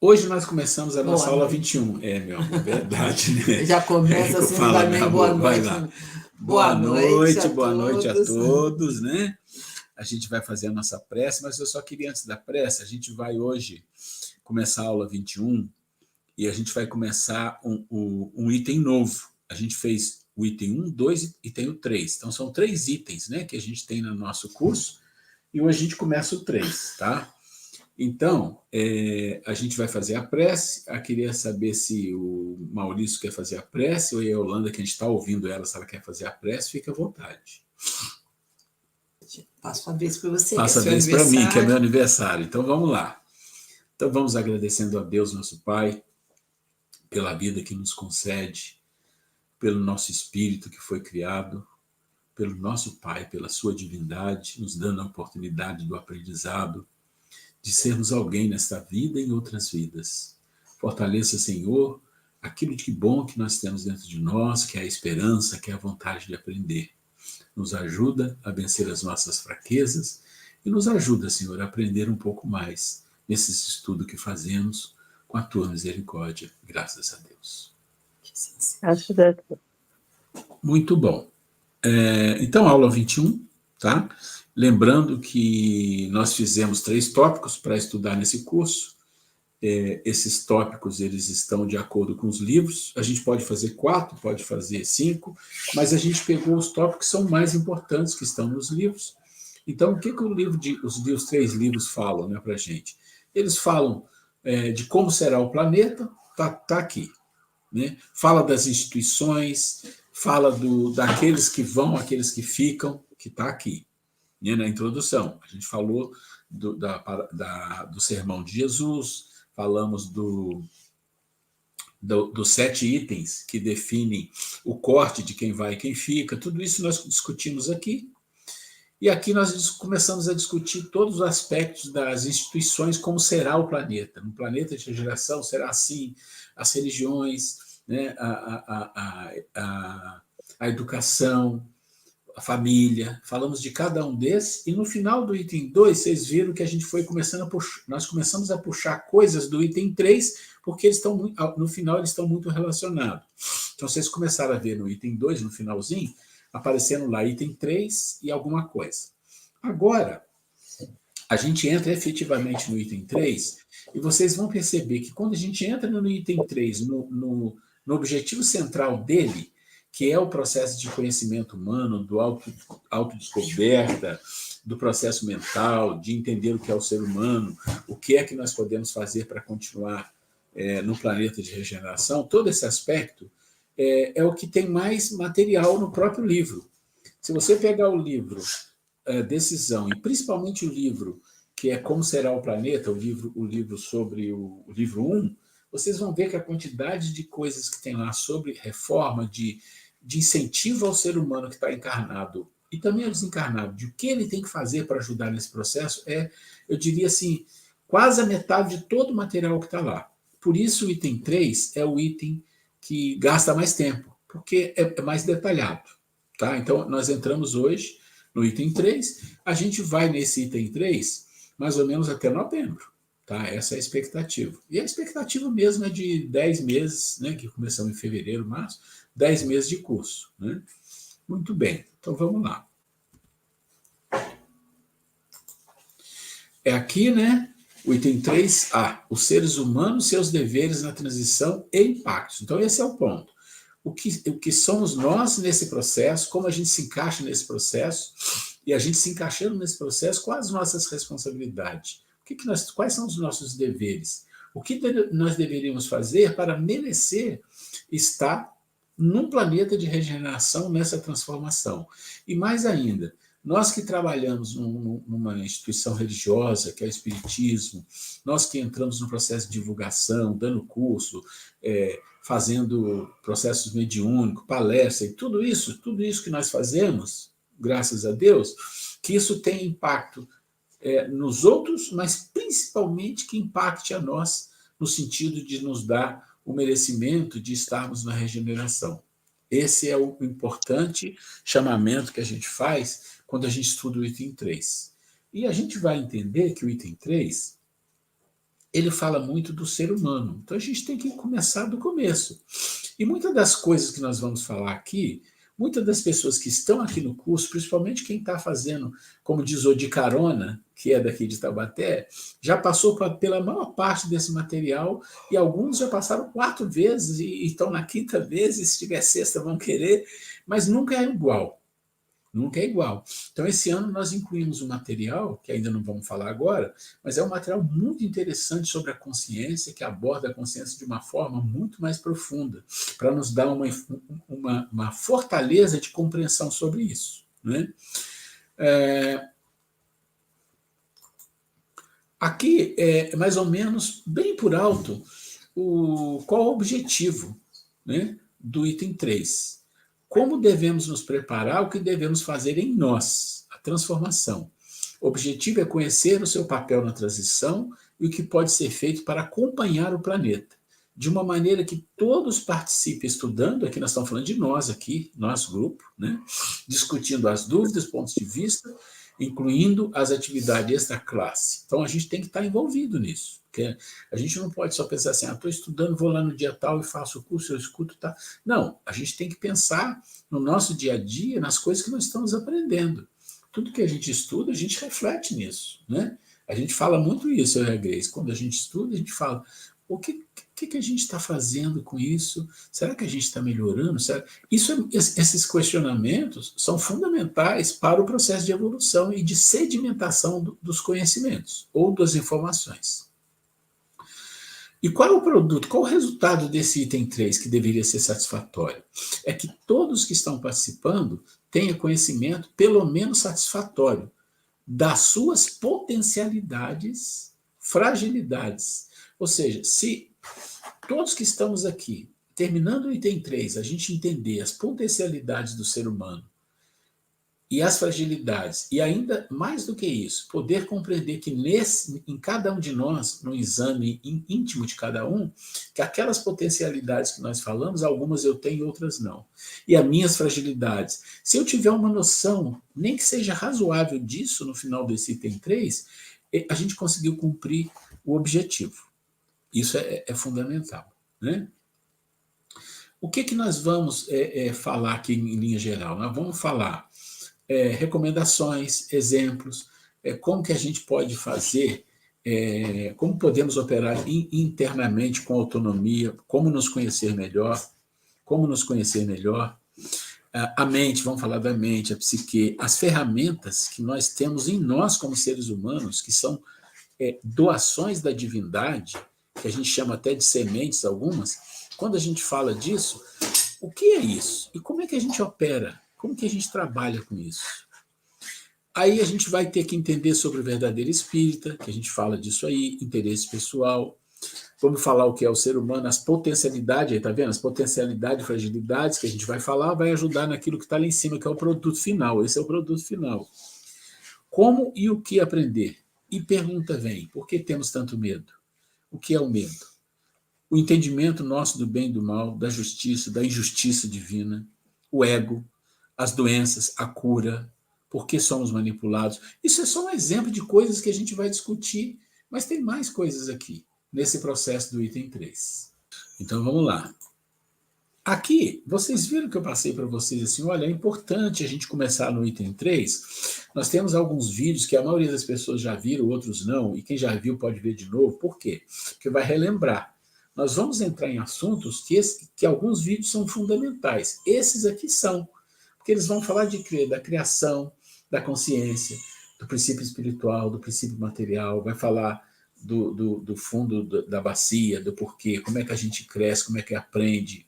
Hoje nós começamos a nossa Boa aula noite. 21. Meu amor, verdade, né? Já É começa que eu assim, não falo, dá meu nem boa amor, vai noite. lá. Boa noite a Boa noite a todos. todos, né? A gente vai fazer a nossa prece, mas eu só queria, antes da prece, a gente vai hoje começar a aula 21 e a gente vai começar um item novo. A gente fez o item 1, 2 e tem o 3. Então, são 3 itens, né, que a gente tem no nosso curso, e hoje a gente começa o 3, tá? Então, a gente vai fazer a prece. Eu queria saber se o Maurício quer fazer a prece ou a Yolanda, que a gente está ouvindo ela, se ela quer fazer a prece, fica à vontade. Passo a vez para você, que é Passa a seu vez para mim, que é meu aniversário. aniversário. Então, vamos lá. Então, vamos agradecendo a Deus, nosso Pai, pela vida que nos concede, pelo nosso espírito que foi criado, pelo nosso Pai, pela sua divindade, nos dando a oportunidade do aprendizado, de sermos alguém nesta vida e em outras vidas. Fortaleça, Senhor, aquilo de bom que nós temos dentro de nós, que é a esperança, que é a vontade de aprender. Nos ajuda a vencer as nossas fraquezas e nos ajuda, Senhor, a aprender um pouco mais nesses estudos que fazemos com a tua misericórdia. Graças a Deus. Ajuda. Muito bom. Então, aula 21, tá? Lembrando que nós fizemos 3 tópicos para estudar nesse curso. Esses tópicos, eles estão de acordo com os livros. A gente pode fazer 4, pode fazer 5, mas a gente pegou os tópicos que são mais importantes, que estão nos livros. Então, o que os 3 livros falam, né, para a gente? Eles falam de como será o planeta, tá aqui, né? Fala das instituições, fala daqueles que vão, aqueles que ficam, que está aqui, né, na introdução. A gente falou do sermão de Jesus, falamos dos 7 itens que definem o corte de quem vai e quem fica, tudo isso nós discutimos aqui. E aqui nós começamos a discutir todos os aspectos das instituições, como será o planeta. No planeta de regeneração será assim, as religiões, né, a educação, a família, falamos de cada um desses, e no final do item 2, vocês viram que a gente foi começando a puxar, nós começamos a puxar coisas do item 3, porque eles estão no final eles estão muito relacionados. Então vocês começaram a ver no item 2, no finalzinho, aparecendo lá item 3 e alguma coisa. Agora, a gente entra efetivamente no item 3, e vocês vão perceber que quando a gente entra no item 3, no objetivo central dele, que é o processo de conhecimento humano, do autodescoberta, do processo mental, de entender o que é o ser humano, o que é que nós podemos fazer para continuar no planeta de regeneração, todo esse aspecto é o que tem mais material no próprio livro. Se você pegar o livro Decisão, e principalmente o livro que é Como Será o Planeta, o livro sobre o livro 1, vocês vão ver que a quantidade de coisas que tem lá sobre reforma, de incentivo ao ser humano que está encarnado e também ao desencarnado, de o que ele tem que fazer para ajudar nesse processo, eu diria assim, quase a metade de todo o material que está lá. Por isso o item 3 é o item que gasta mais tempo, porque é mais detalhado. Tá? Então, nós entramos hoje no item 3, a gente vai nesse item 3 mais ou menos até novembro. Tá? Essa é a expectativa. E a expectativa mesmo é de 10 meses, né, que começamos em fevereiro, março, 10 meses de curso. Né? Muito bem, então vamos lá. É aqui, né? O item 3A, os seres humanos, seus deveres na transição e impactos. Então, esse é o ponto. O que somos nós nesse processo, como a gente se encaixa nesse processo, e a gente se encaixando nesse processo, quais as nossas responsabilidades? Quais são os nossos deveres? O que nós deveríamos fazer para merecer estar num planeta de regeneração, nessa transformação? E mais ainda, nós que trabalhamos numa instituição religiosa, que é o Espiritismo, nós que entramos no processo de divulgação, dando curso, fazendo processos mediúnicos, palestra, e tudo isso que nós fazemos, graças a Deus, que isso tem impacto nos outros, mas principalmente que impacte a nós, no sentido de nos dar o merecimento de estarmos na regeneração. Esse é o importante chamamento que a gente faz quando a gente estuda o item 3. E a gente vai entender que o item 3 ele fala muito do ser humano. Então a gente tem que começar do começo. E muitas das coisas que nós vamos falar aqui, muitas das pessoas que estão aqui no curso, principalmente quem está fazendo, como diz o de carona, que é daqui de Taubaté, já passou pela maior parte desse material e alguns já passaram 4 vezes e estão na 5ª vez, e se tiver 6ª vão querer, mas nunca é igual. Nunca é igual. Então, esse ano nós incluímos um material, que ainda não vamos falar agora, mas é um material muito interessante sobre a consciência, que aborda a consciência de uma forma muito mais profunda, para nos dar uma fortaleza de compreensão sobre isso. Né? Aqui é mais ou menos, bem por alto, qual o objetivo, né, do item 3. Como devemos nos preparar, o que devemos fazer em nós, a transformação. O objetivo é conhecer o seu papel na transição e o que pode ser feito para acompanhar o planeta, de uma maneira que todos participem estudando, aqui nós estamos falando de nós aqui, nosso grupo, né? Discutindo as dúvidas, pontos de vista, incluindo as atividades extra-classe. Então a gente tem que estar envolvido nisso. Porque a gente não pode só pensar assim, estou estudando, vou lá no dia tal e faço o curso, eu escuto, tá? Não, a gente tem que pensar no nosso dia a dia, nas coisas que nós estamos aprendendo. Tudo que a gente estuda, a gente reflete nisso, né? A gente fala muito isso, eu e a Grace. Quando a gente estuda, a gente fala, o que a gente está fazendo com isso? Será que a gente está melhorando? Esses questionamentos são fundamentais para o processo de evolução e de sedimentação dos conhecimentos ou das informações. E qual é o produto, qual o resultado desse item 3 que deveria ser satisfatório? É que todos que estão participando tenham conhecimento, pelo menos satisfatório, das suas potencialidades, fragilidades. Ou seja, se todos que estamos aqui, terminando o item 3, a gente entender as potencialidades do ser humano e as fragilidades, e ainda mais do que isso, poder compreender que em cada um de nós, no exame íntimo de cada um, que aquelas potencialidades que nós falamos, algumas eu tenho e outras não. E as minhas fragilidades. Se eu tiver uma noção, nem que seja razoável disso, no final desse item 3, a gente conseguiu cumprir o objetivo. Isso é fundamental. Né? O que nós vamos falar aqui em linha geral? Nós vamos falar recomendações, exemplos, como que a gente pode fazer, como podemos operar internamente com autonomia, como nos conhecer melhor, a mente, vamos falar da mente, a psique, as ferramentas que nós temos em nós como seres humanos, que são doações da divindade, que a gente chama até de sementes algumas. Quando a gente fala disso, o que é isso? E como é que a gente opera? Como que a gente trabalha com isso? Aí a gente vai ter que entender sobre o verdadeiro espírita, que a gente fala disso aí, interesse pessoal. Vamos falar o que é o ser humano, as potencialidades, aí tá vendo? As potencialidades e fragilidades que a gente vai falar, vai ajudar naquilo que está lá em cima, que é o produto final. Esse é o produto final. Como e o que aprender? E pergunta vem, por que temos tanto medo? O que é o medo? O entendimento nosso do bem e do mal, da justiça, da injustiça divina, o ego, as doenças, a cura, por que somos manipulados. Isso é só um exemplo de coisas que a gente vai discutir, mas tem mais coisas aqui, nesse processo do item 3. Então, vamos lá. Aqui, vocês viram que eu passei para vocês assim, olha, é importante a gente começar no item 3. Nós temos alguns vídeos que a maioria das pessoas já viram, outros não, e quem já viu pode ver de novo. Por quê? Porque vai relembrar. Nós vamos entrar em assuntos que alguns vídeos são fundamentais. Esses aqui são, porque eles vão falar da criação, da consciência, do princípio espiritual, do princípio material, vai falar do fundo da bacia, do porquê, como é que a gente cresce, como é que aprende.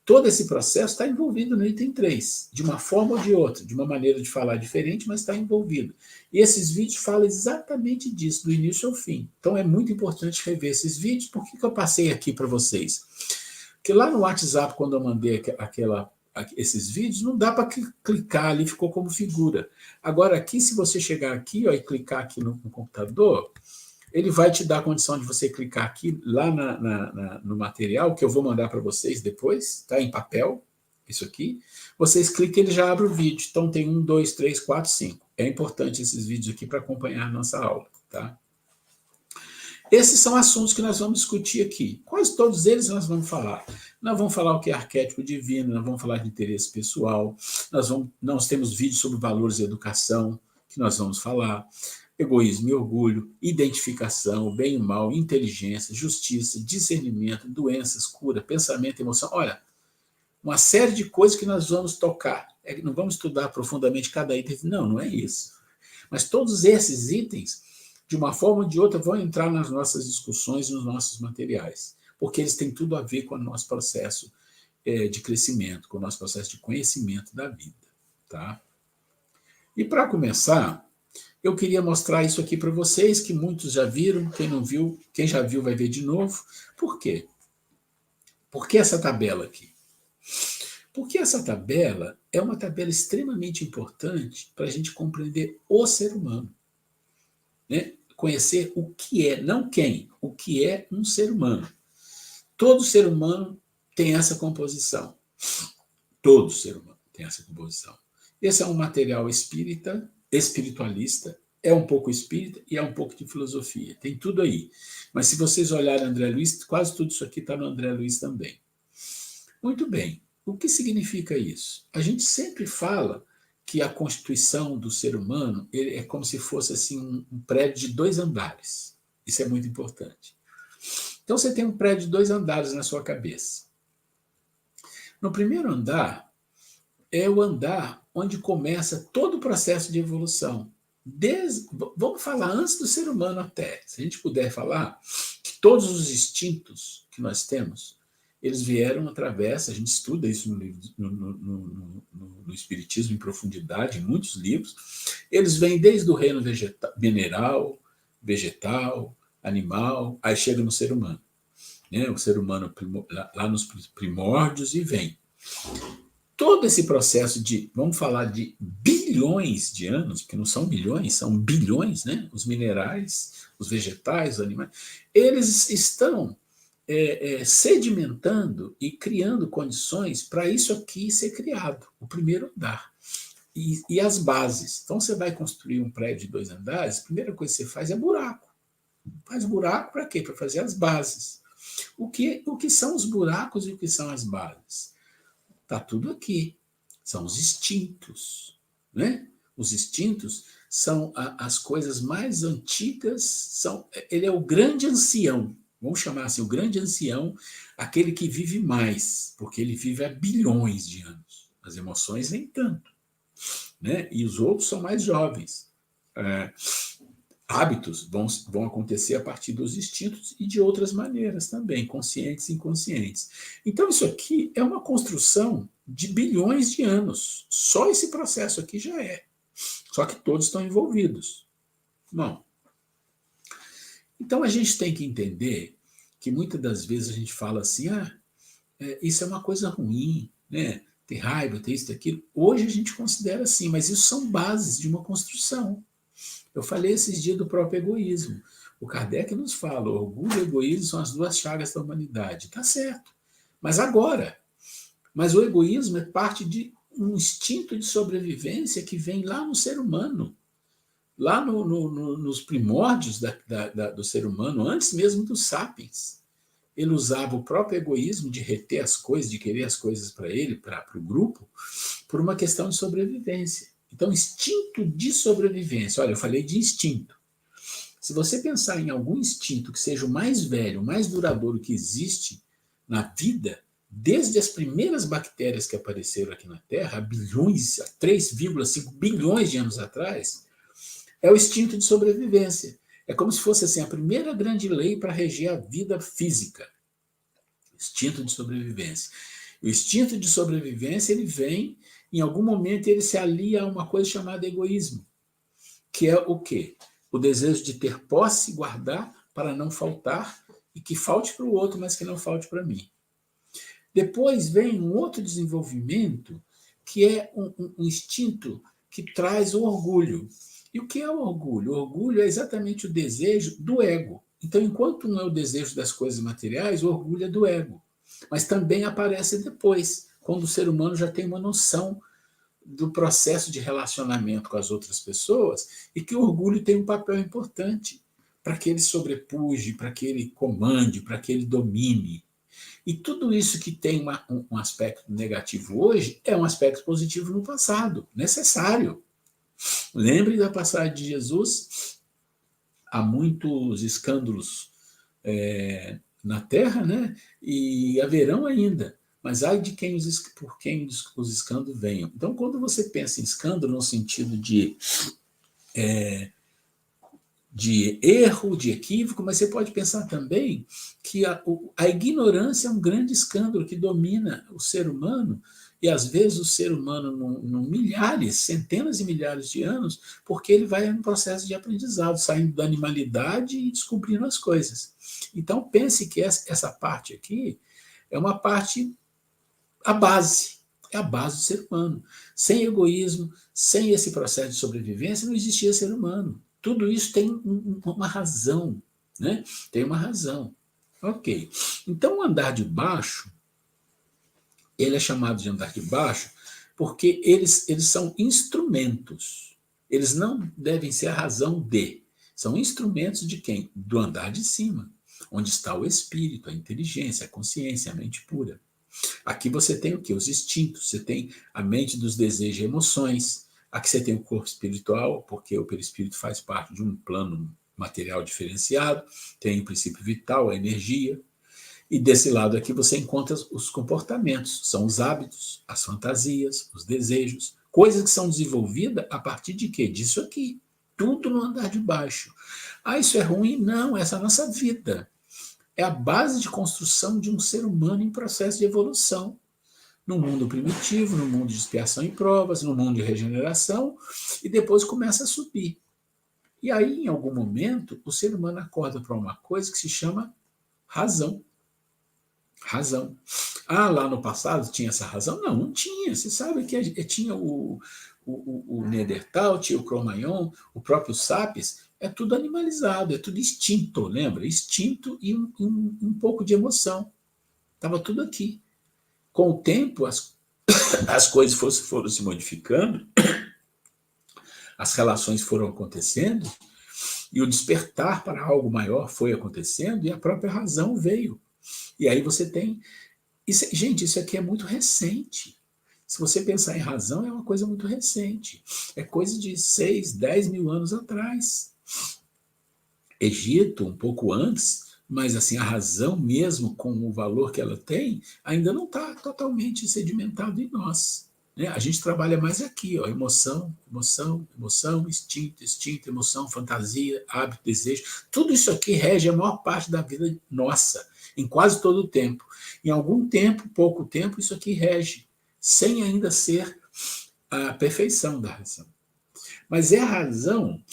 Todo esse processo está envolvido no item 3, de uma forma ou de outra, de uma maneira de falar diferente, mas está envolvido. E esses vídeos falam exatamente disso, do início ao fim. Então é muito importante rever esses vídeos. Por que eu passei aqui para vocês? Porque lá no WhatsApp, quando eu mandei esses vídeos, não dá para clicar ali, ficou como figura. Agora aqui, se você chegar aqui e clicar aqui no computador, ele vai te dar a condição de você clicar aqui, lá no material, que eu vou mandar para vocês depois, tá? Em papel, isso aqui. Vocês clicam, ele já abre o vídeo. Então tem 1, 2, 3, 4, 5. É importante esses vídeos aqui para acompanhar a nossa aula, tá? Esses são assuntos que nós vamos discutir aqui. Quase todos eles nós vamos falar. Nós vamos falar o que é arquétipo divino, nós vamos falar de interesse pessoal, nós temos vídeos sobre valores e educação, que nós vamos falar, egoísmo e orgulho, identificação, bem e mal, inteligência, justiça, discernimento, doenças, cura, pensamento e emoção. Olha, uma série de coisas que nós vamos tocar. Não vamos estudar profundamente cada item, não é isso. Mas todos esses itens, de uma forma ou de outra, vão entrar nas nossas discussões, nos nossos materiais, porque eles têm tudo a ver com o nosso processo de crescimento, com o nosso processo de conhecimento da vida. Tá? E para começar, eu queria mostrar isso aqui para vocês, que muitos já viram, quem não viu, quem já viu vai ver de novo. Por quê? Por que essa tabela aqui? Porque essa tabela é uma tabela extremamente importante para a gente compreender o ser humano. Né? Conhecer o que é, não quem, o que é um ser humano. Todo ser humano tem essa composição. Todo ser humano tem essa composição. Esse é um material espiritualista, é um pouco espírita e é um pouco de filosofia. Tem tudo aí. Mas se vocês olharem André Luiz, quase tudo isso aqui está no André Luiz também. Muito bem. O que significa isso? A gente sempre fala que a constituição do ser humano é como se fosse assim, um prédio de 2 andares. Isso é muito importante. Então, você tem um prédio de 2 andares na sua cabeça. No primeiro andar, é o andar onde começa todo o processo de evolução. Vamos falar antes do ser humano até. Se a gente puder falar que todos os instintos que nós temos, eles vieram através, a gente estuda isso no livro, no Espiritismo em profundidade, em muitos livros, eles vêm desde o reino mineral, vegetal, animal, aí chega no ser humano. Né? O ser humano lá nos primórdios e vem. Todo esse processo de, vamos falar de bilhões de anos, porque não são milhões, são bilhões, né? Os minerais, os vegetais, os animais, eles estão sedimentando e criando condições para isso aqui ser criado, o primeiro andar. E as bases. Então, você vai construir um prédio de 2 andares, a primeira coisa que você faz é buraco. Faz buraco para quê? Para fazer as bases. O que são os buracos e o que são as bases? Está tudo aqui. São os instintos. Né? Os instintos são as coisas mais antigas. Ele é o grande ancião. Vamos chamar assim, o grande ancião, aquele que vive mais, porque ele vive há bilhões de anos. As emoções nem tanto. Né? E os outros são mais jovens. Hábitos vão acontecer a partir dos instintos e de outras maneiras também, conscientes e inconscientes. Então, isso aqui é uma construção de bilhões de anos. Só esse processo aqui já é. Só que todos estão envolvidos. Bom, então a gente tem que entender que muitas das vezes a gente fala assim, isso é uma coisa ruim, né? Ter raiva, ter isso, ter aquilo. Hoje a gente considera assim, mas isso são bases de uma construção. Eu falei esses dias do próprio egoísmo. O Kardec nos fala, orgulho e egoísmo são as 2 chagas da humanidade. Está certo. Mas agora. Mas o egoísmo é parte de um instinto de sobrevivência que vem lá no ser humano. Lá nos primórdios do ser humano, antes mesmo dos sapiens. Ele usava o próprio egoísmo de reter as coisas, de querer as coisas para ele, para o grupo, por uma questão de sobrevivência. Então, instinto de sobrevivência. Olha, eu falei de instinto. Se você pensar em algum instinto que seja o mais velho, o mais duradouro que existe na vida, desde as primeiras bactérias que apareceram aqui na Terra, há 3,5 bilhões de anos atrás, é o instinto de sobrevivência. É como se fosse assim, a primeira grande lei para reger a vida física. Instinto de sobrevivência. O instinto de sobrevivência, ele vem, em algum momento, ele se alia a uma coisa chamada egoísmo, que é o quê? O desejo de ter posse, guardar, para não faltar, e que falte para o outro, mas que não falte para mim. Depois vem um outro desenvolvimento, que é um instinto que traz o orgulho. E o que é o orgulho? O orgulho é exatamente o desejo do ego. Então, enquanto um é o desejo das coisas materiais, o orgulho é do ego. Mas também aparece depois, quando o ser humano já tem uma noção do processo de relacionamento com as outras pessoas e que o orgulho tem um papel importante para que ele sobrepuje, para que ele comande, para que ele domine. E tudo isso que tem um aspecto negativo hoje é um aspecto positivo no passado, necessário. Lembre da passagem de Jesus, há muitos escândalos na terra, né? E haverão ainda, mas ai de quem por quem os escândalos venham. Então, quando você pensa em escândalo no sentido de erro, de equívoco, mas você pode pensar também que a ignorância é um grande escândalo que domina o ser humano, e às vezes o ser humano, milhares, centenas e milhares de anos, porque ele vai em um processo de aprendizado, saindo da animalidade e descobrindo as coisas. Então, pense que essa parte aqui é uma parte, a base do ser humano. Sem egoísmo, sem esse processo de sobrevivência, não existia ser humano. Tudo isso tem uma razão, né? Tem uma razão. Ok. Então, o andar de baixo, ele é chamado de andar de baixo porque eles são instrumentos. Eles não devem ser a razão de. São instrumentos de quem? Do andar de cima, onde está o espírito, a inteligência, a consciência, a mente pura. Aqui você tem o quê? Os instintos, você tem a mente dos desejos e emoções. Aqui você tem o corpo espiritual, porque o perispírito faz parte de um plano material diferenciado, tem o princípio vital, a energia. E desse lado aqui você encontra os comportamentos, são os hábitos, as fantasias, os desejos, coisas que são desenvolvidas a partir de quê? Disso aqui. Tudo no andar de baixo. Ah, isso é ruim? Não, essa é a nossa vida. É a base de construção de um ser humano em processo de evolução. No mundo primitivo, no mundo de expiação e provas, no mundo de regeneração, e depois começa a subir. E aí, em algum momento, o ser humano acorda para uma coisa que se chama razão. Razão. Ah, lá no passado tinha essa razão? Não, não tinha. Você sabe que tinha o Neandertal, tinha o Cro-Magnon, o próprio Sapiens, é tudo animalizado, é tudo instinto, lembra? Instinto e um pouco de emoção. Estava tudo aqui. Com o tempo, as coisas foram se modificando, as relações foram acontecendo, e o despertar para algo maior foi acontecendo, e a própria razão veio. E aí você tem... gente, isso aqui é muito recente. Se você pensar em razão, é uma coisa muito recente. É coisa de 6, 10 mil anos atrás. Egito, um pouco antes, mas assim, a razão mesmo, com o valor que ela tem, ainda não está totalmente sedimentado em nós. Né? A gente trabalha mais aqui, ó, emoção, emoção, emoção, instinto, instinto, emoção, fantasia, hábito, desejo. Tudo isso aqui rege a maior parte da vida nossa, em quase todo o tempo. Em algum tempo, pouco tempo, isso aqui rege, sem ainda ser a perfeição da razão. Mas a razão,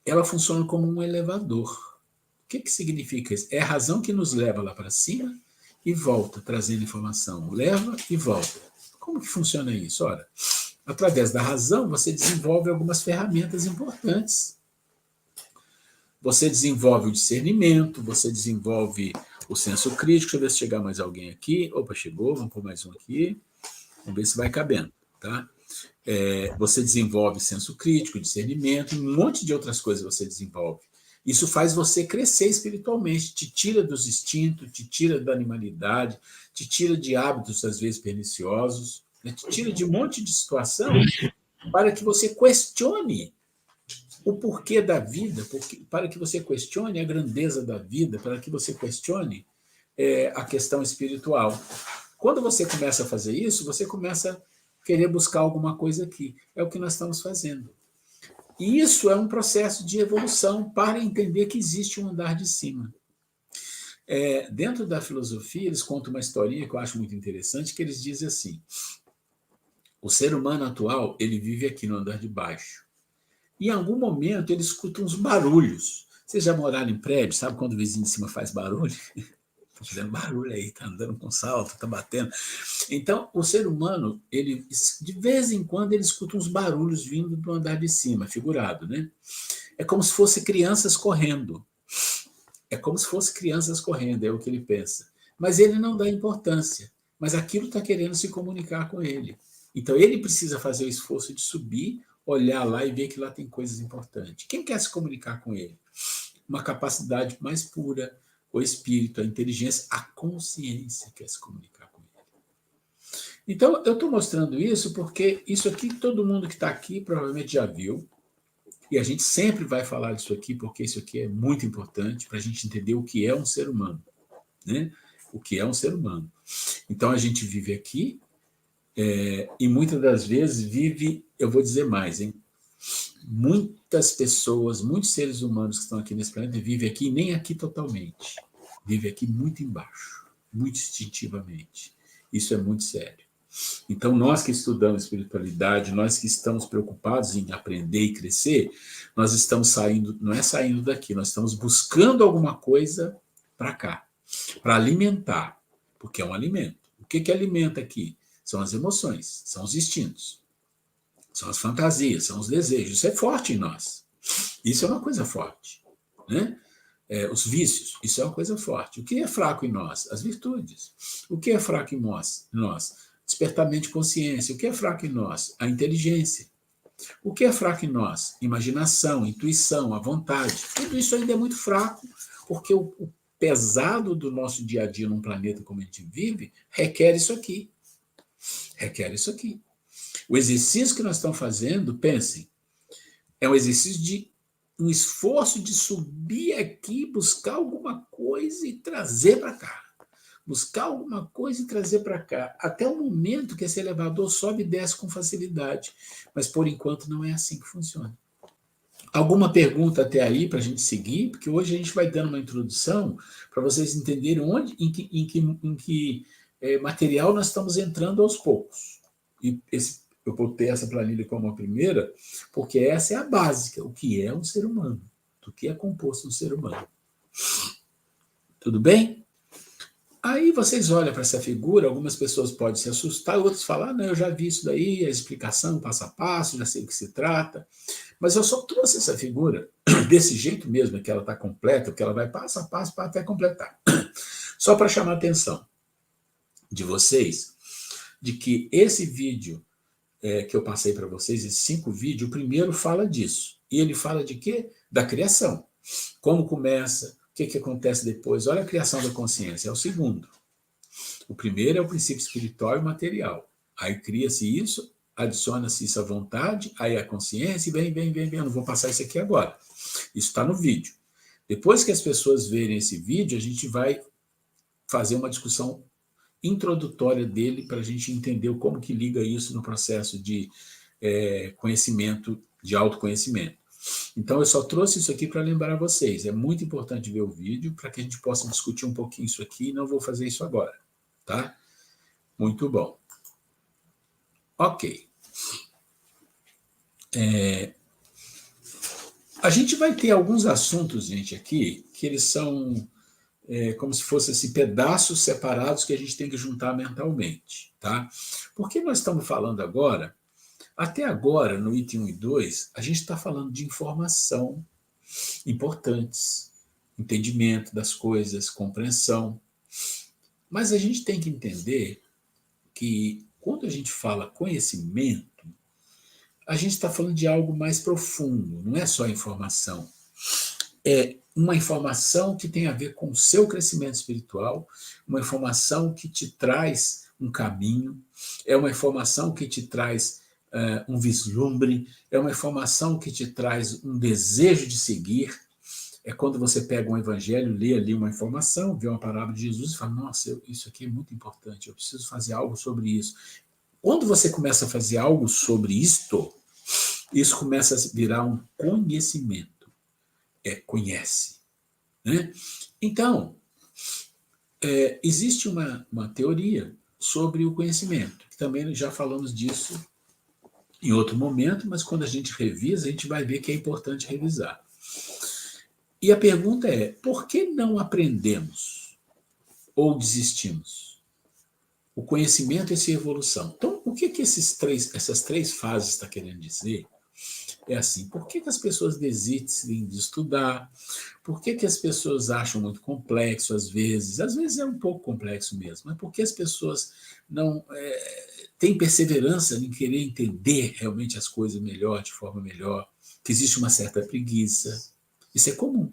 ela funciona como um elevador. O que significa isso? É a razão que nos leva lá para cima e volta, trazendo informação. Leva e volta. Como que funciona isso? Ora, através da razão, você desenvolve algumas ferramentas importantes. Você desenvolve o discernimento, você desenvolve o senso crítico. Deixa eu ver se chegar mais alguém aqui. Opa, chegou, vamos pôr mais um aqui. Vamos ver se vai cabendo, tá? Você desenvolve senso crítico, discernimento, um monte de outras coisas você desenvolve. Isso faz você crescer espiritualmente, te tira dos instintos, te tira da animalidade, te tira de hábitos, às vezes, perniciosos, né? Te tira de um monte de situação para que você questione o porquê da vida, para que você questione a grandeza da vida, para que você questione a questão espiritual. Quando você começa a fazer isso, você começa a querer buscar alguma coisa aqui. É o que nós estamos fazendo. E isso é um processo de evolução para entender que existe um andar de cima. Dentro da filosofia, eles contam uma historinha que eu acho muito interessante, que eles dizem assim, o ser humano atual, ele vive aqui no andar de baixo. E em algum momento ele escuta uns barulhos. Vocês já moraram em prédio, sabe quando o vizinho de cima faz barulho? Está fazendo barulho aí, está andando com salto, está batendo. Então, o ser humano, ele, de vez em quando, ele escuta uns barulhos vindo do andar de cima, figurado, né? É como se fosse crianças correndo. É como se fosse crianças correndo, é o que ele pensa. Mas ele não dá importância. Mas aquilo está querendo se comunicar com ele. Então, ele precisa fazer o esforço de subir, olhar lá e ver que lá tem coisas importantes. Quem quer se comunicar com ele? uma capacidade mais pura, o espírito, a inteligência, a consciência quer se comunicar com ele. Então, eu estou mostrando isso porque isso aqui, todo mundo que está aqui provavelmente já viu, e a gente sempre vai falar disso aqui, porque isso aqui é muito importante para a gente entender o que é um ser humano, né? O que é um ser humano. Então, a gente vive aqui, e muitas das vezes vive, eu vou dizer mais, hein? Muitas pessoas, muitos seres humanos que estão aqui nesse planeta vivem aqui, nem aqui totalmente. Vivem aqui muito embaixo, muito instintivamente. Isso é muito sério. Então, nós que estudamos espiritualidade, nós que estamos preocupados em aprender e crescer, nós estamos saindo, não é saindo daqui, nós estamos buscando alguma coisa para cá, para alimentar, porque é um alimento. O que alimenta aqui? São as emoções, são os instintos, são as fantasias, são os desejos. Isso é forte em nós. Isso é uma coisa forte, né? Os vícios, isso é uma coisa forte. O que é fraco em nós? As virtudes. O que é fraco em nós? Despertamento de consciência. O que é fraco em nós? A inteligência. O que é fraco em nós? Imaginação, intuição, a vontade. Tudo isso ainda é muito fraco, porque o pesado do nosso dia a dia num planeta como a gente vive requer isso aqui. Requer isso aqui. O exercício que nós estamos fazendo, pensem, é um exercício de um esforço de subir aqui, buscar alguma coisa e trazer para cá. Buscar alguma coisa e trazer para cá. Até o momento que esse elevador sobe e desce com facilidade. Mas, por enquanto, não é assim que funciona. Alguma pergunta até aí para a gente seguir? Porque hoje a gente vai dando uma introdução para vocês entenderem em que material nós estamos entrando aos poucos. E eu botei essa planilha como a primeira, porque essa é a básica, o que é um ser humano, do que é composto um ser humano. Tudo bem? Aí vocês olham para essa figura, algumas pessoas podem se assustar, outros falam, não, eu já vi isso daí, a explicação passo a passo, já sei do que se trata. Mas eu só trouxe essa figura desse jeito mesmo, que ela está completa, que ela vai passo a passo para até completar. Só para chamar a atenção de vocês, de que esse vídeo que eu passei para vocês, esses 5 vídeos, o primeiro fala disso. E ele fala de quê? Da criação. Como começa, o que acontece depois. Olha a criação da consciência, é o segundo. O primeiro é o princípio espiritual e material. Aí cria-se isso, adiciona-se isso à vontade, aí a consciência, e vem. Eu não vou passar isso aqui agora. Isso está no vídeo. Depois que as pessoas verem esse vídeo, a gente vai fazer uma discussão introdutória dele para a gente entender como que liga isso no processo de conhecimento, de autoconhecimento. Então, eu só trouxe isso aqui para lembrar vocês. É muito importante ver o vídeo para que a gente possa discutir um pouquinho isso aqui, e não vou fazer isso agora, tá? Muito bom. Ok. A gente vai ter alguns assuntos, gente, aqui, que eles são como se fossem assim, pedaços separados que a gente tem que juntar mentalmente, tá? Porque nós estamos falando agora, até agora, no item 1 e 2, a gente está falando de informação importantes, entendimento das coisas, compreensão. Mas a gente tem que entender que quando a gente fala conhecimento, a gente está falando de algo mais profundo, não é só informação. É uma informação que tem a ver com o seu crescimento espiritual, uma informação que te traz um caminho, é uma informação que te traz um vislumbre, é uma informação que te traz um desejo de seguir. É quando você pega um evangelho, lê ali uma informação, vê uma palavra de Jesus e fala, nossa, isso aqui é muito importante, eu preciso fazer algo sobre isso. Quando você começa a fazer algo sobre isto, isso começa a virar um conhecimento. Conhece. Né? Então, existe uma teoria sobre o conhecimento, que também já falamos disso em outro momento, mas quando a gente revisa, a gente vai ver que é importante revisar. E a pergunta é, por que não aprendemos ou desistimos? O conhecimento é essa evolução. Então, o que essas 3 fases estão querendo dizer? É assim, por que as pessoas desistem de estudar? Por que as pessoas acham muito complexo às vezes? Às vezes é um pouco complexo mesmo, mas por que as pessoas não têm perseverança em querer entender realmente as coisas melhor, de forma melhor? Que existe uma certa preguiça. Isso é comum.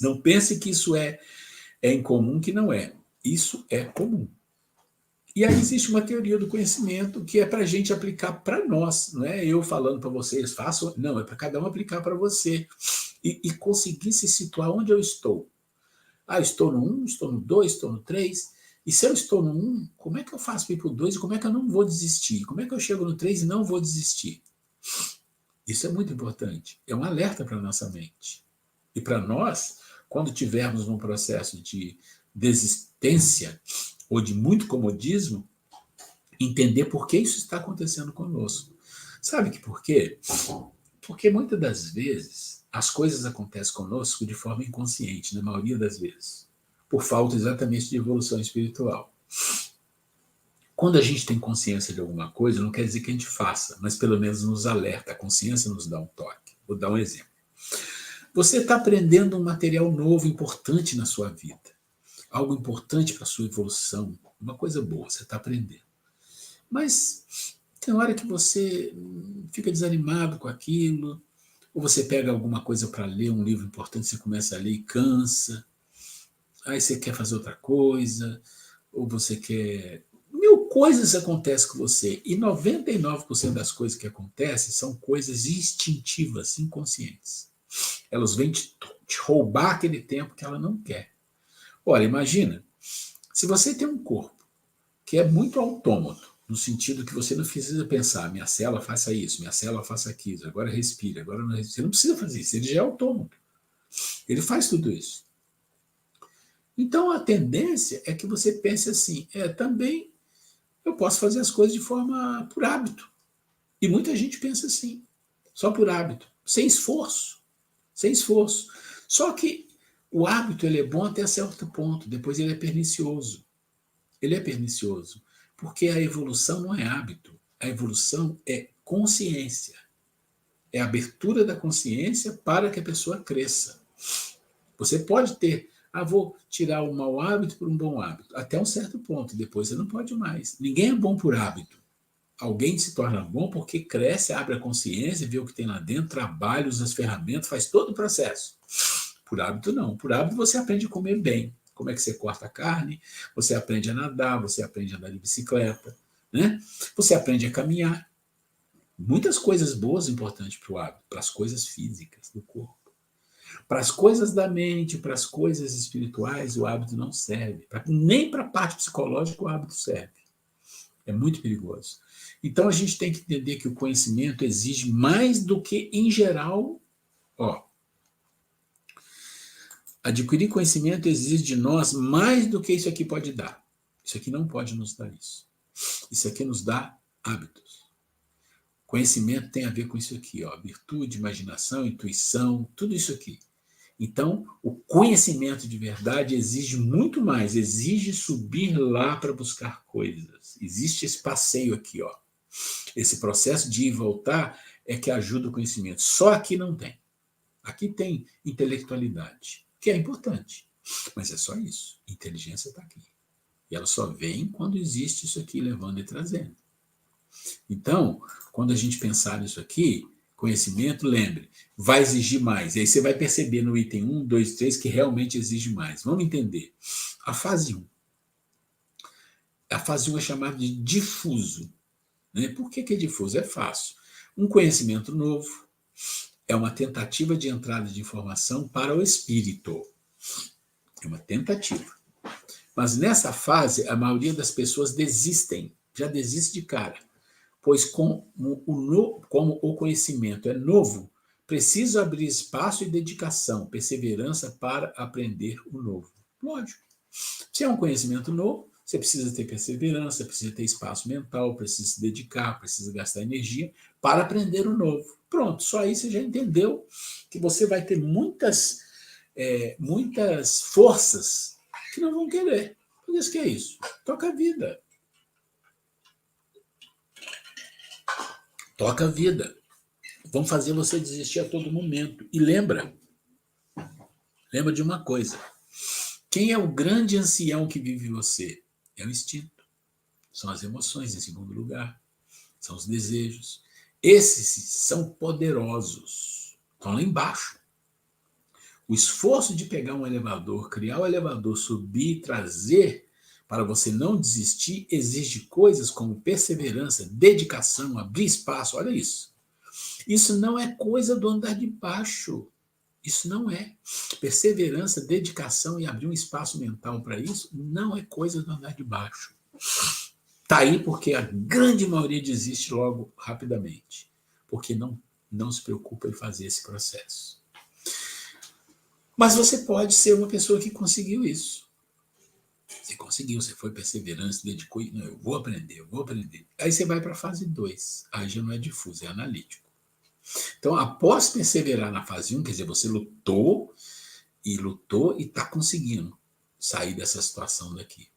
Não pense que isso é incomum, que não é. Isso é comum. E aí existe uma teoria do conhecimento que é para a gente aplicar para nós. Não é eu falando para vocês, façam. Não, é para cada um aplicar para você. E conseguir se situar onde eu estou. Ah, eu estou no 1, estou no 2, estou no 3. E se eu estou no 1, como é que eu faço para ir para o 2 e como é que eu não vou desistir? Como é que eu chego no 3 e não vou desistir? Isso é muito importante. É um alerta para a nossa mente. E para nós, quando tivermos um processo de desistência ou de muito comodismo, entender por que isso está acontecendo conosco. Sabe que por quê? Porque muitas das vezes as coisas acontecem conosco de forma inconsciente, na maioria das vezes, por falta exatamente de evolução espiritual. Quando a gente tem consciência de alguma coisa, não quer dizer que a gente faça, mas pelo menos nos alerta, a consciência nos dá um toque. Vou dar um exemplo. Você está aprendendo um material novo, importante na sua vida, algo importante para a sua evolução, uma coisa boa, você está aprendendo. Mas tem hora que você fica desanimado com aquilo, ou você pega alguma coisa para ler, um livro importante, você começa a ler e cansa, aí você quer fazer outra coisa, ou você quer... Mil coisas acontecem com você, e 99% das coisas que acontecem são coisas instintivas, inconscientes. Elas vêm te roubar aquele tempo que ela não quer. Ora, imagina, se você tem um corpo que é muito autômato, no sentido que você não precisa pensar, minha célula faça isso, minha célula faça aquilo, agora respira, agora não respira. Você não precisa fazer isso, ele já é autômato. Ele faz tudo isso. Então a tendência é que você pense assim, também eu posso fazer as coisas de forma por hábito. E muita gente pensa assim, só por hábito, sem esforço. Sem esforço. Só que o hábito ele é bom até certo ponto, depois ele é pernicioso. Ele é pernicioso, porque a evolução não é hábito, a evolução é consciência. É a abertura da consciência para que a pessoa cresça. Você pode ter, vou tirar o mau hábito por um bom hábito, até um certo ponto, depois você não pode mais. Ninguém é bom por hábito. Alguém se torna bom porque cresce, abre a consciência, vê o que tem lá dentro, trabalha, usa as ferramentas, faz todo o processo. Por hábito, não. Por hábito, você aprende a comer bem. Como é que você corta a carne, você aprende a nadar, você aprende a andar de bicicleta, né? Você aprende a caminhar. Muitas coisas boas importantes para o hábito, para as coisas físicas do corpo. Para as coisas da mente, para as coisas espirituais, o hábito não serve. Nem para a parte psicológica o hábito serve. É muito perigoso. Então, a gente tem que entender que o conhecimento exige mais do que, em geral, adquirir conhecimento exige de nós mais do que isso aqui pode dar. Isso aqui não pode nos dar isso. Isso aqui nos dá hábitos. Conhecimento tem a ver com isso aqui, virtude, imaginação, intuição, tudo isso aqui. Então, o conhecimento de verdade exige muito mais, exige subir lá para buscar coisas. Existe esse passeio aqui, Esse processo de ir e voltar é que ajuda o conhecimento. Só aqui não tem. Aqui tem intelectualidade, que é importante, mas é só isso. Inteligência está aqui. E ela só vem quando existe isso aqui levando e trazendo. Então, quando a gente pensar nisso aqui, conhecimento, lembre, vai exigir mais. E aí você vai perceber no item 1, 2, 3 que realmente exige mais. Vamos entender. A fase 1. A fase 1 é chamada de difuso. Né? Por que é difuso? É fácil. Um conhecimento novo é uma tentativa de entrada de informação para o espírito. É uma tentativa. Mas nessa fase, a maioria das pessoas desistem. Já desiste de cara. Pois como o conhecimento é novo, preciso abrir espaço e dedicação, perseverança para aprender o novo. Lógico. Se é um conhecimento novo, você precisa ter perseverança, precisa ter espaço mental, precisa se dedicar, precisa gastar energia para aprender o novo. Pronto, só aí você já entendeu que você vai ter muitas forças que não vão querer. Por isso que é isso. Toca a vida. Toca a vida. Vão fazer você desistir a todo momento. E lembra de uma coisa. Quem é o grande ancião que vive em você? É o instinto. São as emoções, em segundo lugar. São os desejos. Esses são poderosos. Estão lá embaixo. O esforço de pegar um elevador, criar o elevador, subir, trazer, para você não desistir, exige coisas como perseverança, dedicação, abrir espaço. Olha isso. Isso não é coisa do andar de baixo. Isso não é. Perseverança, dedicação e abrir um espaço mental para isso não é coisa do andar de baixo. Está aí porque a grande maioria desiste logo rapidamente. Porque não se preocupa em fazer esse processo. Mas você pode ser uma pessoa que conseguiu isso. Você conseguiu, você foi perseverante, se dedicou e não, eu vou aprender. Aí você vai para a fase 2. Aí já não é difuso, é analítico. Então, após perseverar na fase 1, quer dizer, você lutou e está conseguindo sair dessa situação daqui.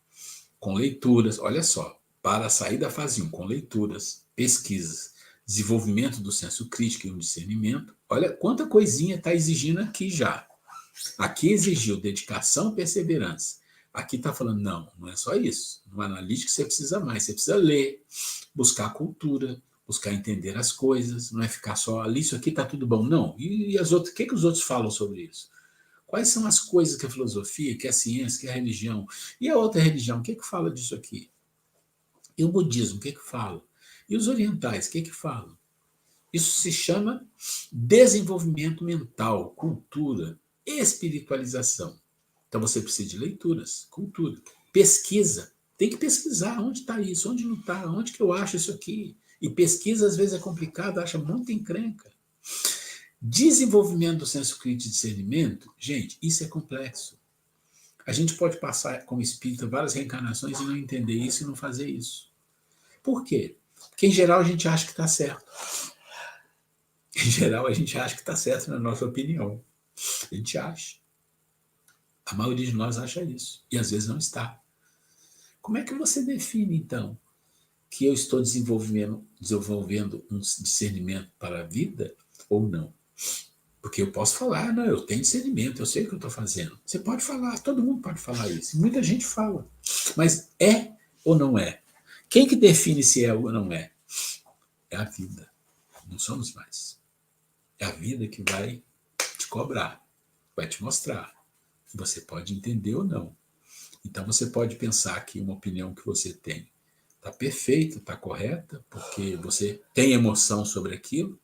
Com leituras, olha só, para sair da fase 1, com leituras, pesquisas, desenvolvimento do senso crítico e um discernimento, olha quanta coisinha está exigindo aqui já. Aqui exigiu dedicação, perseverança. Aqui está falando, não é só isso. No analítico você precisa mais, você precisa ler, buscar cultura, buscar entender as coisas, não é ficar só ali, isso aqui está tudo bom. Não. E as outras, o que os outros falam sobre isso? Quais são as coisas que a filosofia, que a ciência, que a religião, e a outra religião, o que fala disso aqui? E o budismo, o que fala? E os orientais, o que falam? Isso se chama desenvolvimento mental, cultura, espiritualização. Então você precisa de leituras, cultura, pesquisa. Tem que pesquisar onde está isso, onde não está, onde que eu acho isso aqui. E pesquisa às vezes é complicado, acha muita encrenca. Desenvolvimento do senso crítico e discernimento, gente, isso é complexo. A gente pode passar como espírita várias reencarnações e não entender isso e não fazer isso. Por quê? Porque em geral a gente acha que está certo. Em geral a gente acha que está certo na nossa opinião. A gente acha. A maioria de nós acha isso. E às vezes não está. Como é que você define, então, que eu estou desenvolvendo um discernimento para a vida ou não? Porque eu posso falar, não, eu tenho discernimento, eu sei o que eu estou fazendo. Você pode falar, todo mundo pode falar isso. Muita gente fala. Mas é ou não é? Quem que define se é ou não é? É a vida. Não somos mais. É a vida que vai te cobrar, vai te mostrar. Você pode entender ou não. Então você pode pensar que uma opinião que você tem está perfeita, está correta, porque você tem emoção sobre aquilo,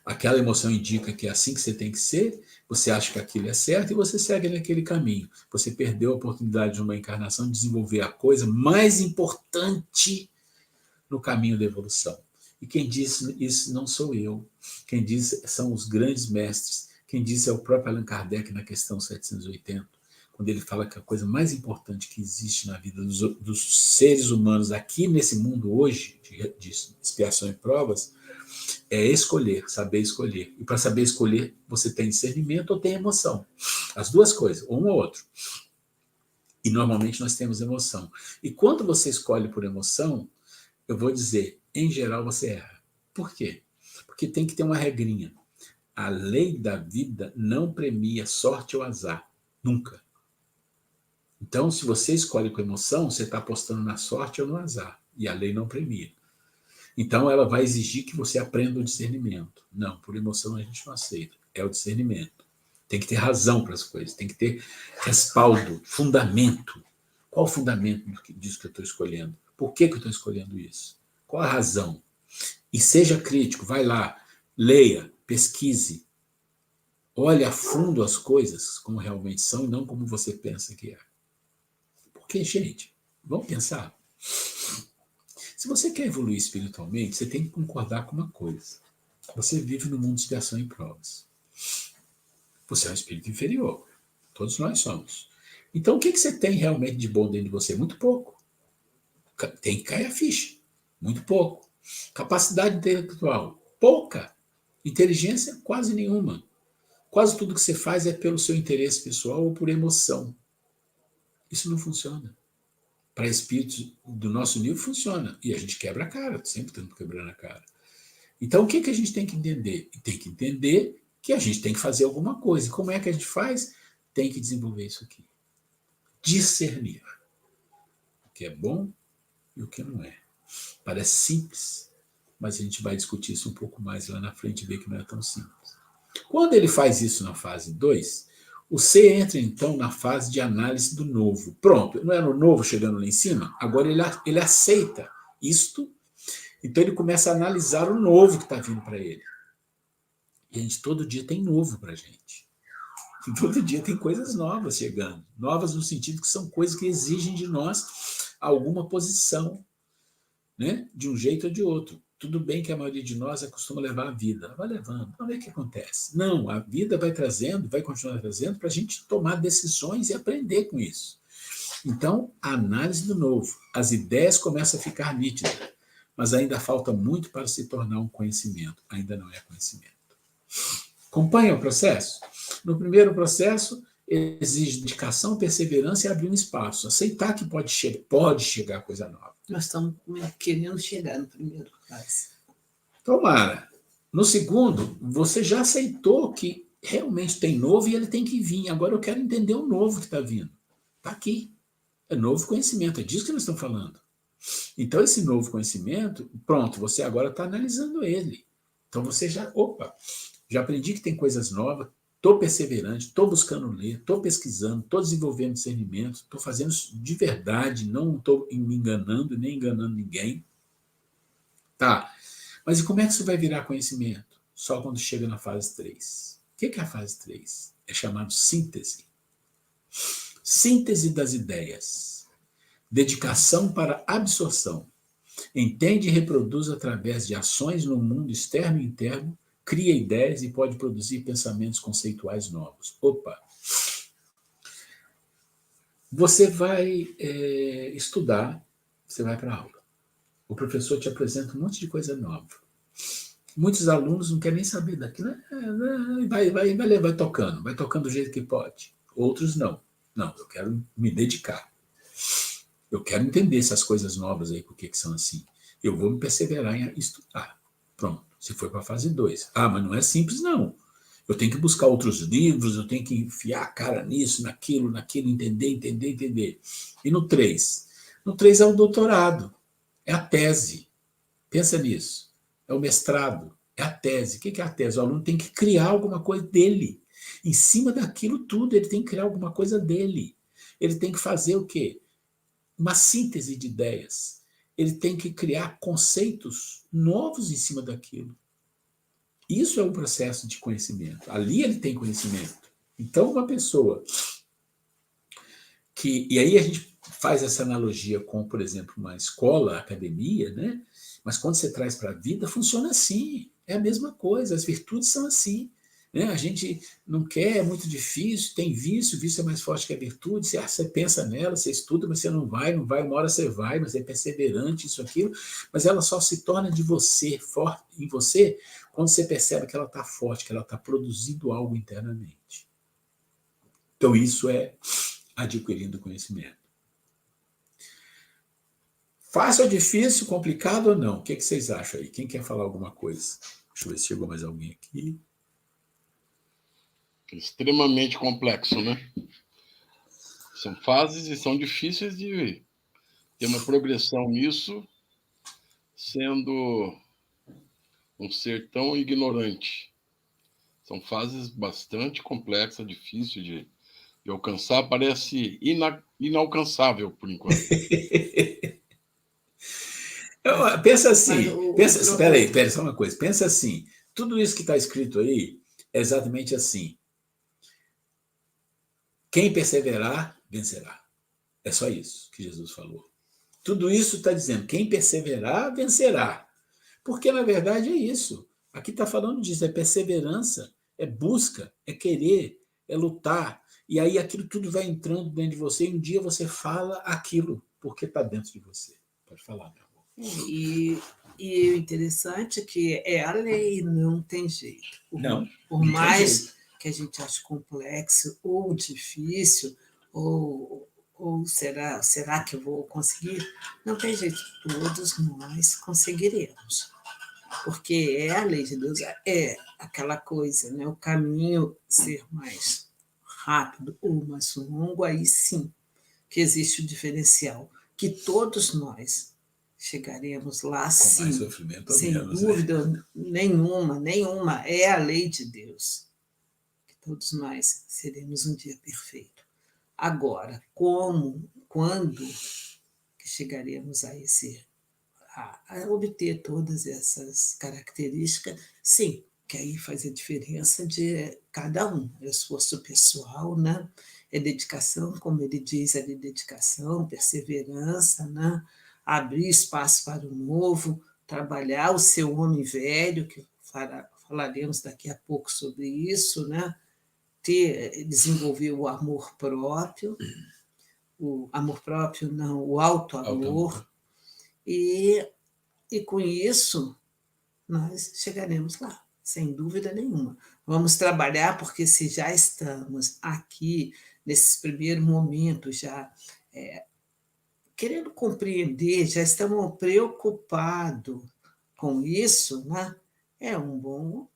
aquela emoção indica que é assim que você tem que ser, você acha que aquilo é certo e você segue naquele caminho. Você perdeu a oportunidade de uma encarnação de desenvolver a coisa mais importante no caminho da evolução. E quem disse isso não sou eu. Quem disse são os grandes mestres. Quem disse é o próprio Allan Kardec na questão 780, quando ele fala que a coisa mais importante que existe na vida dos seres humanos aqui nesse mundo hoje, de expiação e provas, é escolher, saber escolher. E para saber escolher, você tem discernimento ou tem emoção. As duas coisas, um ou outro. E normalmente nós temos emoção. E quando você escolhe por emoção, eu vou dizer, em geral você erra. Por quê? Porque tem que ter uma regrinha. A lei da vida não premia sorte ou azar. Nunca. Então, se você escolhe com emoção, você está apostando na sorte ou no azar. E a lei não premia. Então, ela vai exigir que você aprenda o discernimento. Não, por emoção a gente não aceita. É o discernimento. Tem que ter razão para as coisas. Tem que ter respaldo, fundamento. Qual o fundamento disso que eu estou escolhendo? Por que eu estou escolhendo isso? Qual a razão? E seja crítico, vai lá, leia, pesquise, olhe a fundo as coisas como realmente são e não como você pensa que é. Porque, gente, vamos pensar. Se você quer evoluir espiritualmente, você tem que concordar com uma coisa. Você vive no mundo de expiação e provas. Você é um espírito inferior. Todos nós somos. Então, o que você tem realmente de bom dentro de você? Muito pouco. Tem que cair a ficha. Muito pouco. Capacidade intelectual? Pouca. Inteligência? Quase nenhuma. Quase tudo que você faz é pelo seu interesse pessoal ou por emoção. Isso não funciona. Para espíritos do nosso nível funciona. E a gente quebra a cara, sempre estamos quebrando a cara. Então, o que a gente tem que entender? Tem que entender que a gente tem que fazer alguma coisa. E como é que a gente faz? Tem que desenvolver isso aqui. Discernir o que é bom e o que não é. Parece simples, mas a gente vai discutir isso um pouco mais lá na frente e ver que não é tão simples. Quando ele faz isso na fase 2, O C entra, então, na fase de análise do novo. Pronto, não era o novo chegando lá em cima? Agora ele aceita isto, então ele começa a analisar o novo que está vindo para ele. E a gente, todo dia tem novo para a gente. E todo dia tem coisas novas chegando. Novas no sentido que são coisas que exigem de nós alguma posição, né? De um jeito ou de outro. Tudo bem que a maioria de nós costuma levar a vida. Vai levando, vamos ver o que acontece. Não, a vida vai trazendo, vai continuar trazendo para a gente tomar decisões e aprender com isso. Então, a análise do novo. As ideias começam a ficar nítidas, mas ainda falta muito para se tornar um conhecimento. Ainda não é conhecimento. Acompanha o processo? No primeiro processo, exige dedicação, perseverança e abrir um espaço. Aceitar que pode chegar coisa nova. Nós estamos querendo chegar no primeiro caso. Tomara. No segundo, você já aceitou que realmente tem novo e ele tem que vir. Agora eu quero entender o novo que está vindo. Está aqui. É novo conhecimento. É disso que nós estamos falando. Então, esse novo conhecimento, pronto, você agora está analisando ele. Então, você já aprendi que tem coisas novas, estou perseverante, estou buscando ler, estou pesquisando, estou desenvolvendo discernimento, estou fazendo isso de verdade, não estou me enganando, nem enganando ninguém. Tá, mas e como é que isso vai virar conhecimento? Só quando chega na fase 3. O que é a fase 3? É chamado síntese. Síntese das ideias. Dedicação para absorção. Entende e reproduz através de ações no mundo externo e interno, cria ideias e pode produzir pensamentos conceituais novos. Opa! Você vai estudar, você vai para a aula. O professor te apresenta um monte de coisa nova. Muitos alunos não querem nem saber daquilo. Vai tocando do jeito que pode. Outros não. Não, eu quero me dedicar. Eu quero entender essas coisas novas aí, por que são assim. Eu vou me perseverar em estudar. Pronto, você foi para a fase 2. Ah, mas não é simples, não. Eu tenho que buscar outros livros, eu tenho que enfiar a cara nisso, naquilo, entender. E no 3? No 3 é o doutorado, é a tese. Pensa nisso. É o mestrado, é a tese. O que é a tese? O aluno tem que criar alguma coisa dele. Em cima daquilo tudo, ele tem que criar alguma coisa dele. Ele tem que fazer o quê? Uma síntese de ideias. Ele tem que criar conceitos novos em cima daquilo. Isso é um processo de conhecimento. Ali ele tem conhecimento. Então, uma pessoa que... E aí a gente faz essa analogia com, por exemplo, uma escola, academia, né? Mas quando você traz para a vida, funciona assim. É a mesma coisa. As virtudes são assim. Né? A gente não quer, é muito difícil, tem vício, vício é mais forte que a virtude, você pensa nela, você estuda, mas você não vai, uma hora você vai, mas é perseverante, isso, aquilo, mas ela só se torna de você, forte em você, quando você percebe que ela está forte, que ela está produzindo algo internamente. Então isso é adquirindo conhecimento. Fácil ou difícil, complicado ou não? O que vocês acham aí? Quem quer falar alguma coisa? Deixa eu ver se chegou mais alguém aqui. Extremamente complexo, né? São fases e são difíceis de ter uma progressão nisso, sendo um ser tão ignorante. São fases bastante complexas, difíceis de alcançar, parece inalcançável por enquanto. Pensa assim, espera aí, só uma coisa, pensa assim, tudo isso que está escrito aí é exatamente assim. Quem perseverar, vencerá. É só isso que Jesus falou. Tudo isso está dizendo, quem perseverar, vencerá. Porque, na verdade, é isso. Aqui está falando disso, é perseverança, é busca, é querer, é lutar. E aí aquilo tudo vai entrando dentro de você e um dia você fala aquilo, porque está dentro de você. Pode falar, meu amor. E o interessante é que é a lei, não tem jeito. Por mais que a gente ache complexo ou difícil, ou será que eu vou conseguir? Não tem jeito, todos nós conseguiremos. Porque é a lei de Deus, é aquela coisa, né? O caminho ser mais rápido ou mais longo, aí sim que existe o diferencial, que todos nós chegaremos lá, sim, sem dúvida nenhuma, é a lei de Deus que todos nós seremos um dia perfeito. Agora, como, quando que chegaremos a obter todas essas características? Sim, que aí faz a diferença de cada um, é esforço pessoal, né? É dedicação, como ele diz, é dedicação, perseverança, né? Abrir espaço para o novo, trabalhar o seu homem velho, que falaremos daqui a pouco sobre isso, né? Desenvolver o amor próprio não, o auto-amor, e com isso nós chegaremos lá, sem dúvida nenhuma. Vamos trabalhar, porque se já estamos aqui, nesses primeiros momentos, já querendo compreender, já estamos preocupados com isso, né?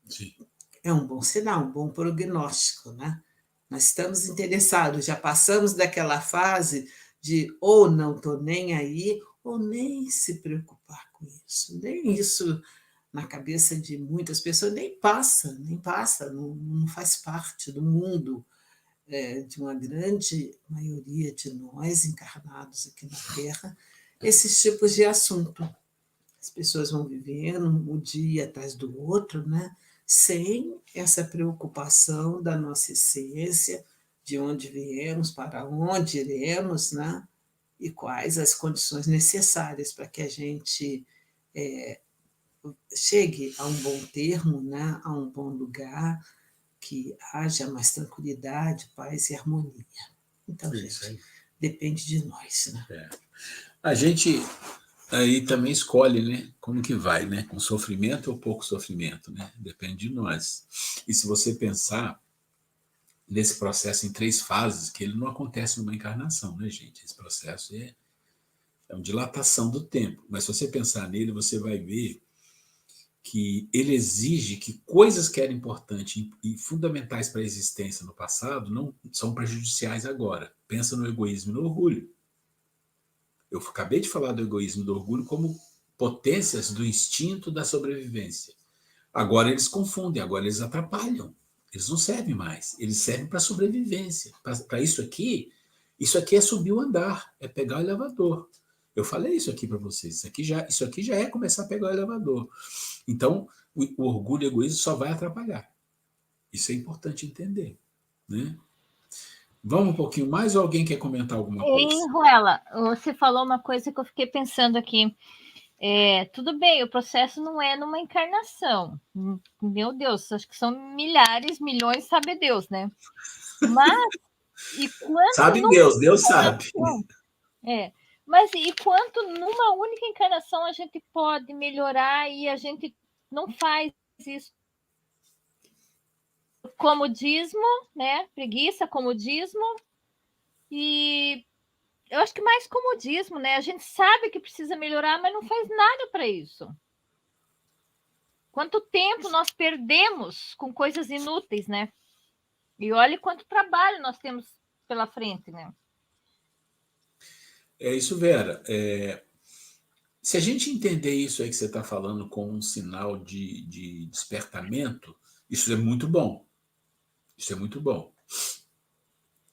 Sim. É um bom sinal, um bom prognóstico, né? Nós estamos interessados, já passamos daquela fase de ou não estou nem aí, ou nem se preocupar com isso. Nem isso na cabeça de muitas pessoas, nem passa, não faz parte do mundo de uma grande maioria de nós encarnados aqui na Terra, esses tipos de assunto. As pessoas vão vivendo um dia atrás do outro, né? Sem essa preocupação da nossa essência, de onde viemos, para onde iremos, né? E quais as condições necessárias para que a gente chegue a um bom termo, né? A um bom lugar, que haja mais tranquilidade, paz e harmonia. Então, gente, depende de nós, né? A gente aí também escolhe, né, como que vai, né, com sofrimento ou pouco sofrimento, né? Depende de nós. E se você pensar nesse processo em 3 fases, que ele não acontece numa encarnação, né, gente? Esse processo é uma dilatação do tempo. Mas se você pensar nele, você vai ver que ele exige que coisas que eram importantes e fundamentais para a existência no passado não são prejudiciais agora. Pensa no egoísmo e no orgulho. Eu acabei de falar do egoísmo e do orgulho como potências do instinto da sobrevivência. Agora eles confundem, agora eles atrapalham. Eles não servem mais. Eles servem para sobrevivência. Para isso aqui é subir o andar, é pegar o elevador. Eu falei isso aqui para vocês. Isso aqui já é começar a pegar o elevador. Então, o orgulho e o egoísmo só vai atrapalhar. Isso é importante entender, né? Vamos um pouquinho mais ou alguém quer comentar alguma coisa? Ruela, você falou uma coisa que eu fiquei pensando aqui. Tudo bem, o processo não é numa encarnação. Meu Deus, acho que são milhares, milhões, sabe Deus, né? Mas, e quanto... Sabe Deus sabe. Mas e quanto numa única encarnação a gente pode melhorar e a gente não faz isso? Comodismo, né? Preguiça, comodismo. E eu acho que mais comodismo, né? A gente sabe que precisa melhorar, mas não faz nada para isso. Quanto tempo nós perdemos com coisas inúteis, né? E olha quanto trabalho nós temos pela frente, né? É isso, Vera. Se a gente entender isso aí que você está falando como um sinal de despertamento, isso é muito bom. Isso é muito bom.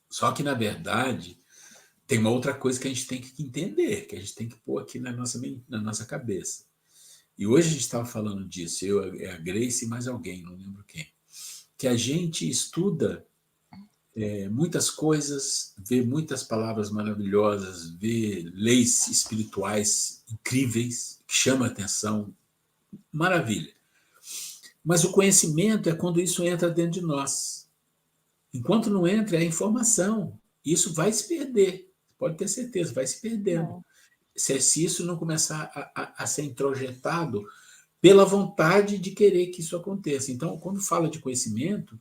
Só que, na verdade, tem uma outra coisa que a gente tem que entender, que a gente tem que pôr aqui na nossa cabeça. E hoje a gente estava falando disso, a Grace e mais alguém, não lembro quem, que a gente estuda muitas coisas, vê muitas palavras maravilhosas, vê leis espirituais incríveis, que chamam a atenção, maravilha. Mas o conhecimento é quando isso entra dentro de nós. Enquanto não entra, é informação. Isso vai se perder, pode ter certeza, vai se perdendo. Se isso não começar a ser introjetado pela vontade de querer que isso aconteça. Então, quando fala de conhecimento,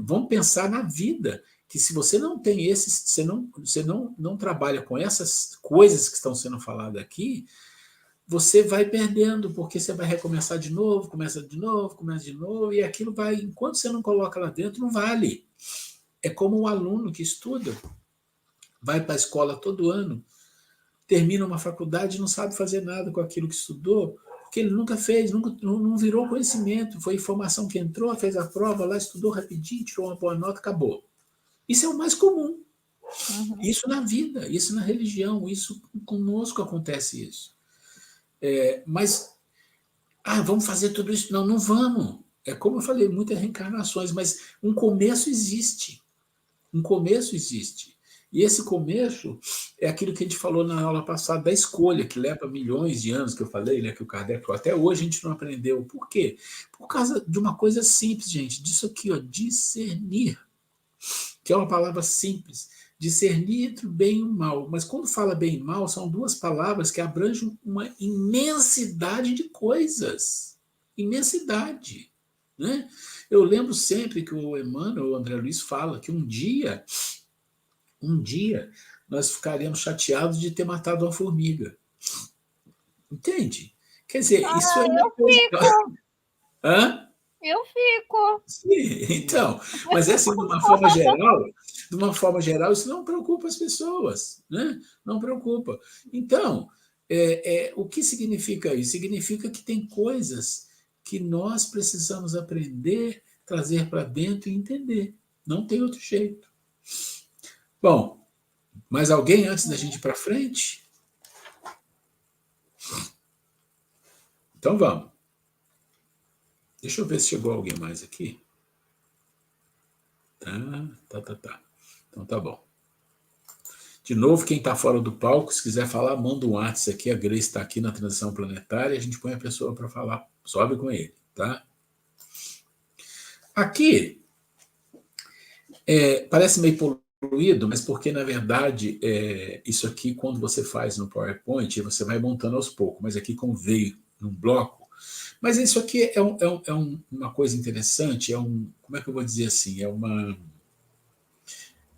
vamos pensar na vida, que se você não tem esses, você não trabalha com essas coisas que estão sendo faladas aqui, você vai perdendo, porque você vai recomeçar de novo, começa de novo, e aquilo vai, enquanto você não coloca lá dentro, não vale. É como um aluno que estuda, vai para a escola todo ano, termina uma faculdade e não sabe fazer nada com aquilo que estudou, porque ele nunca fez, não virou conhecimento, foi informação que entrou, fez a prova lá, estudou rapidinho, tirou uma boa nota, acabou. Isso é o mais comum. Isso na vida, isso na religião, isso conosco acontece isso. Mas, vamos fazer tudo isso? Não, não vamos. É como eu falei, muitas reencarnações, mas um começo existe. Um começo existe. E esse começo é aquilo que a gente falou na aula passada, da escolha, que leva milhões de anos, que eu falei, né, que o Kardec falou. Até hoje a gente não aprendeu. Por quê? Por causa de uma coisa simples, gente, disso aqui, ó, discernir, que é uma palavra simples. Discernir entre o bem e o mal. Mas quando fala bem e mal, são duas palavras que abrangem uma imensidade de coisas. Imensidade. Né? Eu lembro sempre que o Emmanuel, o André Luiz, fala que um dia nós ficaríamos chateados de ter matado uma formiga. Entende? Quer dizer, isso é uma coisa. Hã? Eu fico. Sim, então, mas assim, de uma forma geral, isso não preocupa as pessoas, né? Não preocupa. Então, o que significa isso? Significa que tem coisas que nós precisamos aprender, trazer para dentro e entender. Não tem outro jeito. Bom, mais alguém antes da gente ir para frente? Então vamos. Deixa eu ver se chegou alguém mais aqui. Tá. Então tá bom. De novo, quem está fora do palco, se quiser falar, manda um WhatsApp aqui. A Grace está aqui na transição planetária. A gente põe a pessoa para falar. Sobe com ele, tá? Aqui, parece meio poluído, mas porque, na verdade, isso aqui, quando você faz no PowerPoint, você vai montando aos poucos. Mas aqui, como veio num bloco. Mas isso aqui é uma coisa interessante, como é que eu vou dizer assim? É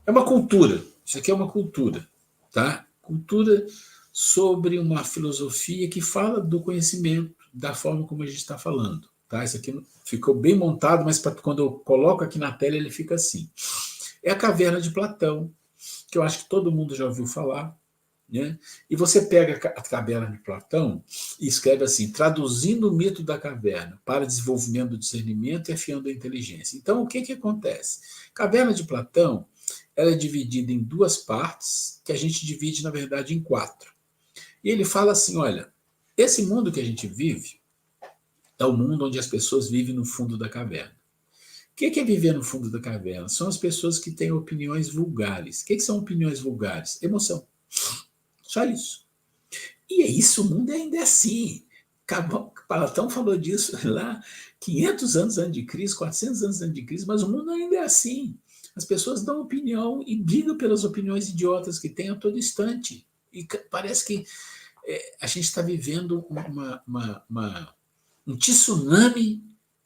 uma cultura. Isso aqui é uma cultura, tá? Cultura sobre uma filosofia que fala do conhecimento, da forma como a gente está falando, tá? Isso aqui ficou bem montado, mas quando eu coloco aqui na tela ele fica assim. É a Caverna de Platão, que eu acho que todo mundo já ouviu falar, né? E você pega a Caverna de Platão e escreve assim: traduzindo o mito da caverna para desenvolvimento do discernimento e afiando a inteligência. Então, o que acontece? Caverna de Platão, ela é dividida em duas partes, que a gente divide, na verdade, em 4. E ele fala assim: olha, esse mundo que a gente vive é o mundo onde as pessoas vivem no fundo da caverna. O que é viver no fundo da caverna? São as pessoas que têm opiniões vulgares. O que são opiniões vulgares? Emoção. Só isso. E é isso, o mundo ainda é assim. Platão falou disso lá 500 anos antes de Cristo, 400 anos antes de Cristo, mas o mundo ainda é assim. As pessoas dão opinião e brigam pelas opiniões idiotas que têm a todo instante. E parece que a gente está vivendo um tsunami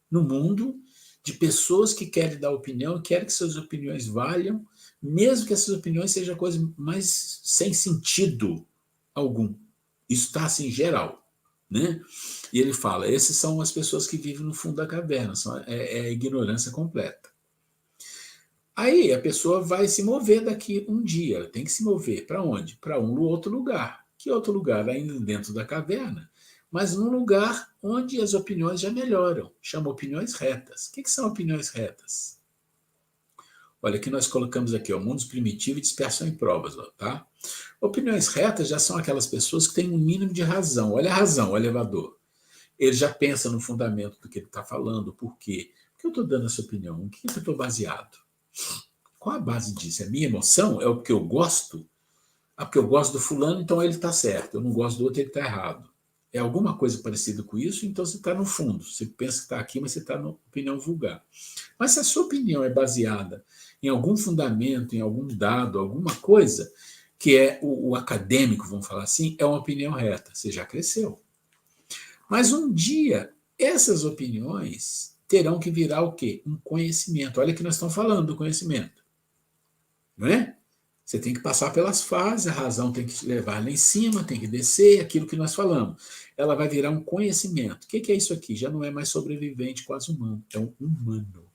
no mundo de pessoas que querem dar opinião, querem que suas opiniões valham, mesmo que essas opiniões sejam coisas mais sem sentido algum. Isso está assim, geral. Né? E ele fala, essas são as pessoas que vivem no fundo da caverna, é a ignorância completa. Aí a pessoa vai se mover daqui um dia, ela tem que se mover. Para onde? Para um outro lugar. Que outro lugar? Ainda dentro da caverna, mas num lugar onde as opiniões já melhoram. Chama opiniões retas. O que são opiniões retas? Olha, aqui nós colocamos aqui, mundos primitivos e dispersão em provas. Tá? Opiniões retas já são aquelas pessoas que têm um mínimo de razão. Olha a razão, o elevador. Ele já pensa no fundamento do que ele está falando. Por quê? Por que eu estou dando essa opinião? O que eu estou baseado? Qual a base disso? É minha emoção? É o que eu gosto? Porque eu gosto do fulano, então ele está certo. Eu não gosto do outro, ele está errado. É alguma coisa parecida com isso, então você está no fundo. Você pensa que está aqui, mas você está na opinião vulgar. Mas se a sua opinião é baseada em algum fundamento, em algum dado, alguma coisa, que é o acadêmico, vamos falar assim, é uma opinião reta. Você já cresceu. Mas um dia, essas opiniões terão que virar o quê? Um conhecimento. Olha que nós estamos falando do conhecimento. Não é? Você tem que passar pelas fases, a razão tem que te levar lá em cima, tem que descer, aquilo que nós falamos. Ela vai virar um conhecimento. O que é isso aqui? Já não é mais sobrevivente, quase humano. É um humano.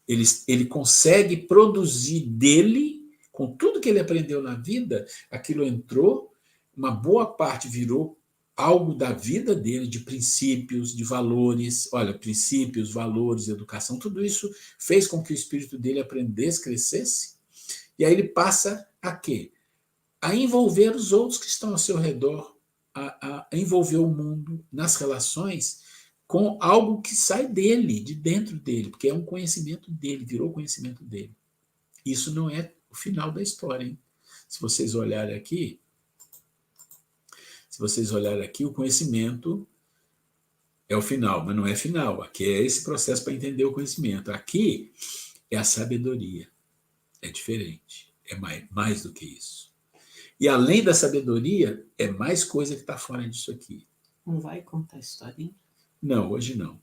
Ele consegue produzir dele, com tudo que ele aprendeu na vida, aquilo entrou, uma boa parte virou algo da vida dele, de princípios, de valores. Olha, princípios, valores, educação, tudo isso fez com que o espírito dele aprendesse, crescesse. E aí ele passa a quê? A envolver os outros que estão ao seu redor, a envolver o mundo nas relações com algo que sai dele, de dentro dele, porque é um conhecimento dele, virou conhecimento dele. Isso não é o final da história, hein? Se vocês olharem aqui, o conhecimento é o final, mas não é final. Aqui é esse processo para entender o conhecimento. Aqui é a sabedoria. É diferente. É mais do que isso. E além da sabedoria, é mais coisa que está fora disso aqui. Não vai contar a historinha? Não, hoje não.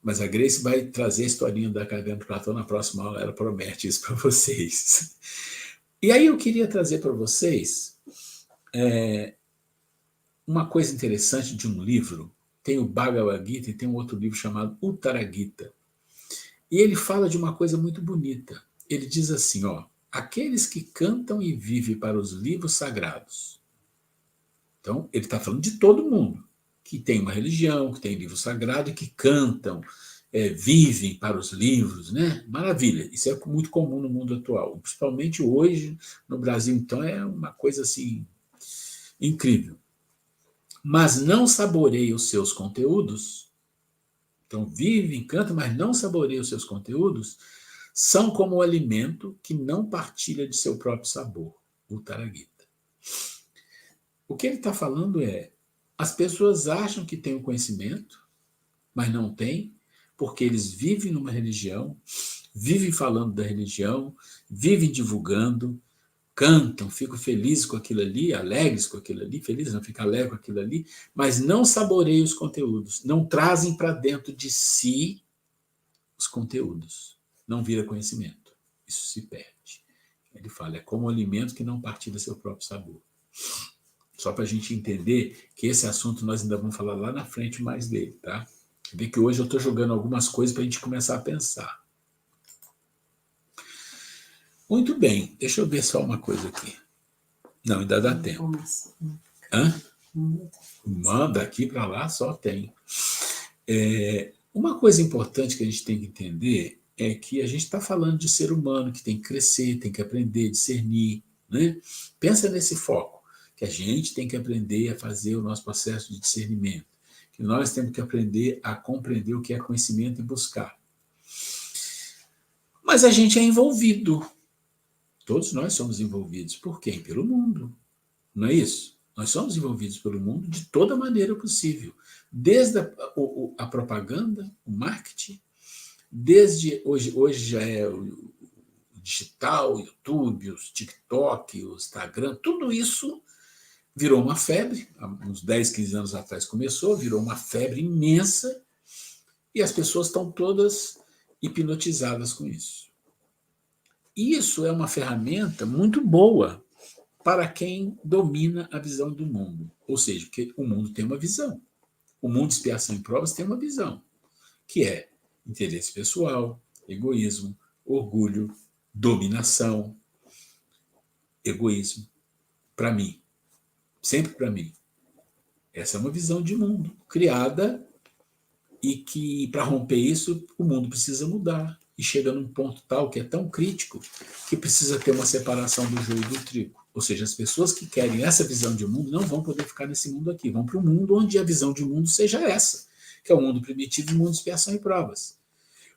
Mas a Grace vai trazer a historinha da Caverna de Platão na próxima aula, ela promete isso para vocês. E aí eu queria trazer para vocês uma coisa interessante de um livro. Tem o Bhagavad Gita e tem um outro livro chamado Uttara Gita. E ele fala de uma coisa muito bonita. Ele diz assim, aqueles que cantam e vivem para os livros sagrados. Então, ele está falando de todo mundo que tem uma religião, que tem livro sagrado e que cantam, vivem para os livros, né? Maravilha. Isso é muito comum no mundo atual. Principalmente hoje, no Brasil, então, é uma coisa assim incrível. Mas não saboreia os seus conteúdos. Então, vivem, cantam, mas não saboreia os seus conteúdos, são como o alimento que não partilha de seu próprio sabor, o Uttara Gita. O que ele está falando é, as pessoas acham que têm o conhecimento, mas não têm, porque eles vivem numa religião, vivem falando da religião, vivem divulgando, cantam, ficam felizes com aquilo ali, alegres com aquilo ali, felizes não, ficam alegres com aquilo ali, mas não saboreiam os conteúdos, não trazem para dentro de si os conteúdos. Não vira conhecimento. Isso se perde. Ele fala, é como um alimento que não partilha seu próprio sabor. Só para a gente entender que esse assunto nós ainda vamos falar lá na frente mais dele, tá? Vê que hoje eu estou jogando algumas coisas para a gente começar a pensar. Muito bem. Deixa eu ver só uma coisa aqui. Não, ainda dá tempo. Hã? Manda aqui para lá, só tem. Uma coisa importante que a gente tem que entender é que a gente está falando de ser humano que tem que crescer, tem que aprender, discernir, né? Pensa nesse foco, que a gente tem que aprender a fazer o nosso processo de discernimento, que nós temos que aprender a compreender o que é conhecimento e buscar. Mas a gente é envolvido. Todos nós somos envolvidos. Por quem? Pelo mundo. Não é isso? Nós somos envolvidos pelo mundo de toda maneira possível. Desde a propaganda, o marketing, desde hoje já é o digital, o YouTube, os TikTok, o Instagram, tudo isso virou uma febre. Há uns 10, 15 anos atrás começou, virou uma febre imensa e as pessoas estão todas hipnotizadas com isso. Isso é uma ferramenta muito boa para quem domina a visão do mundo. Ou seja, porque o mundo tem uma visão. O mundo de expiação e provas tem uma visão, que é interesse pessoal, egoísmo, orgulho, dominação, egoísmo. Para mim. Sempre para mim. Essa é uma visão de mundo criada e que, para romper isso, o mundo precisa mudar. E chega num ponto tal que é tão crítico que precisa ter uma separação do joio e do trigo. Ou seja, as pessoas que querem essa visão de mundo não vão poder ficar nesse mundo aqui. Vão para um mundo onde a visão de mundo seja essa, que é o mundo primitivo e o mundo de expiação e provas.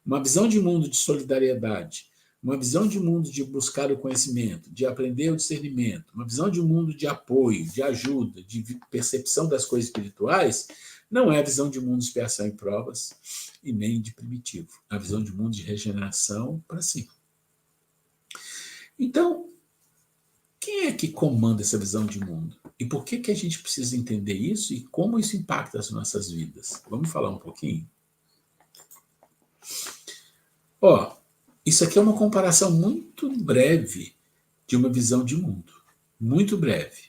Uma visão de mundo de solidariedade, uma visão de mundo de buscar o conhecimento, de aprender o discernimento, uma visão de mundo de apoio, de ajuda, de percepção das coisas espirituais, não é a visão de mundo de expiação e provas e nem de primitivo. É a visão de mundo de regeneração para cima. Então, quem é que comanda essa visão de mundo? E por que a gente precisa entender isso e como isso impacta as nossas vidas? Vamos falar um pouquinho? Isso aqui é uma comparação muito breve de uma visão de mundo. Muito breve.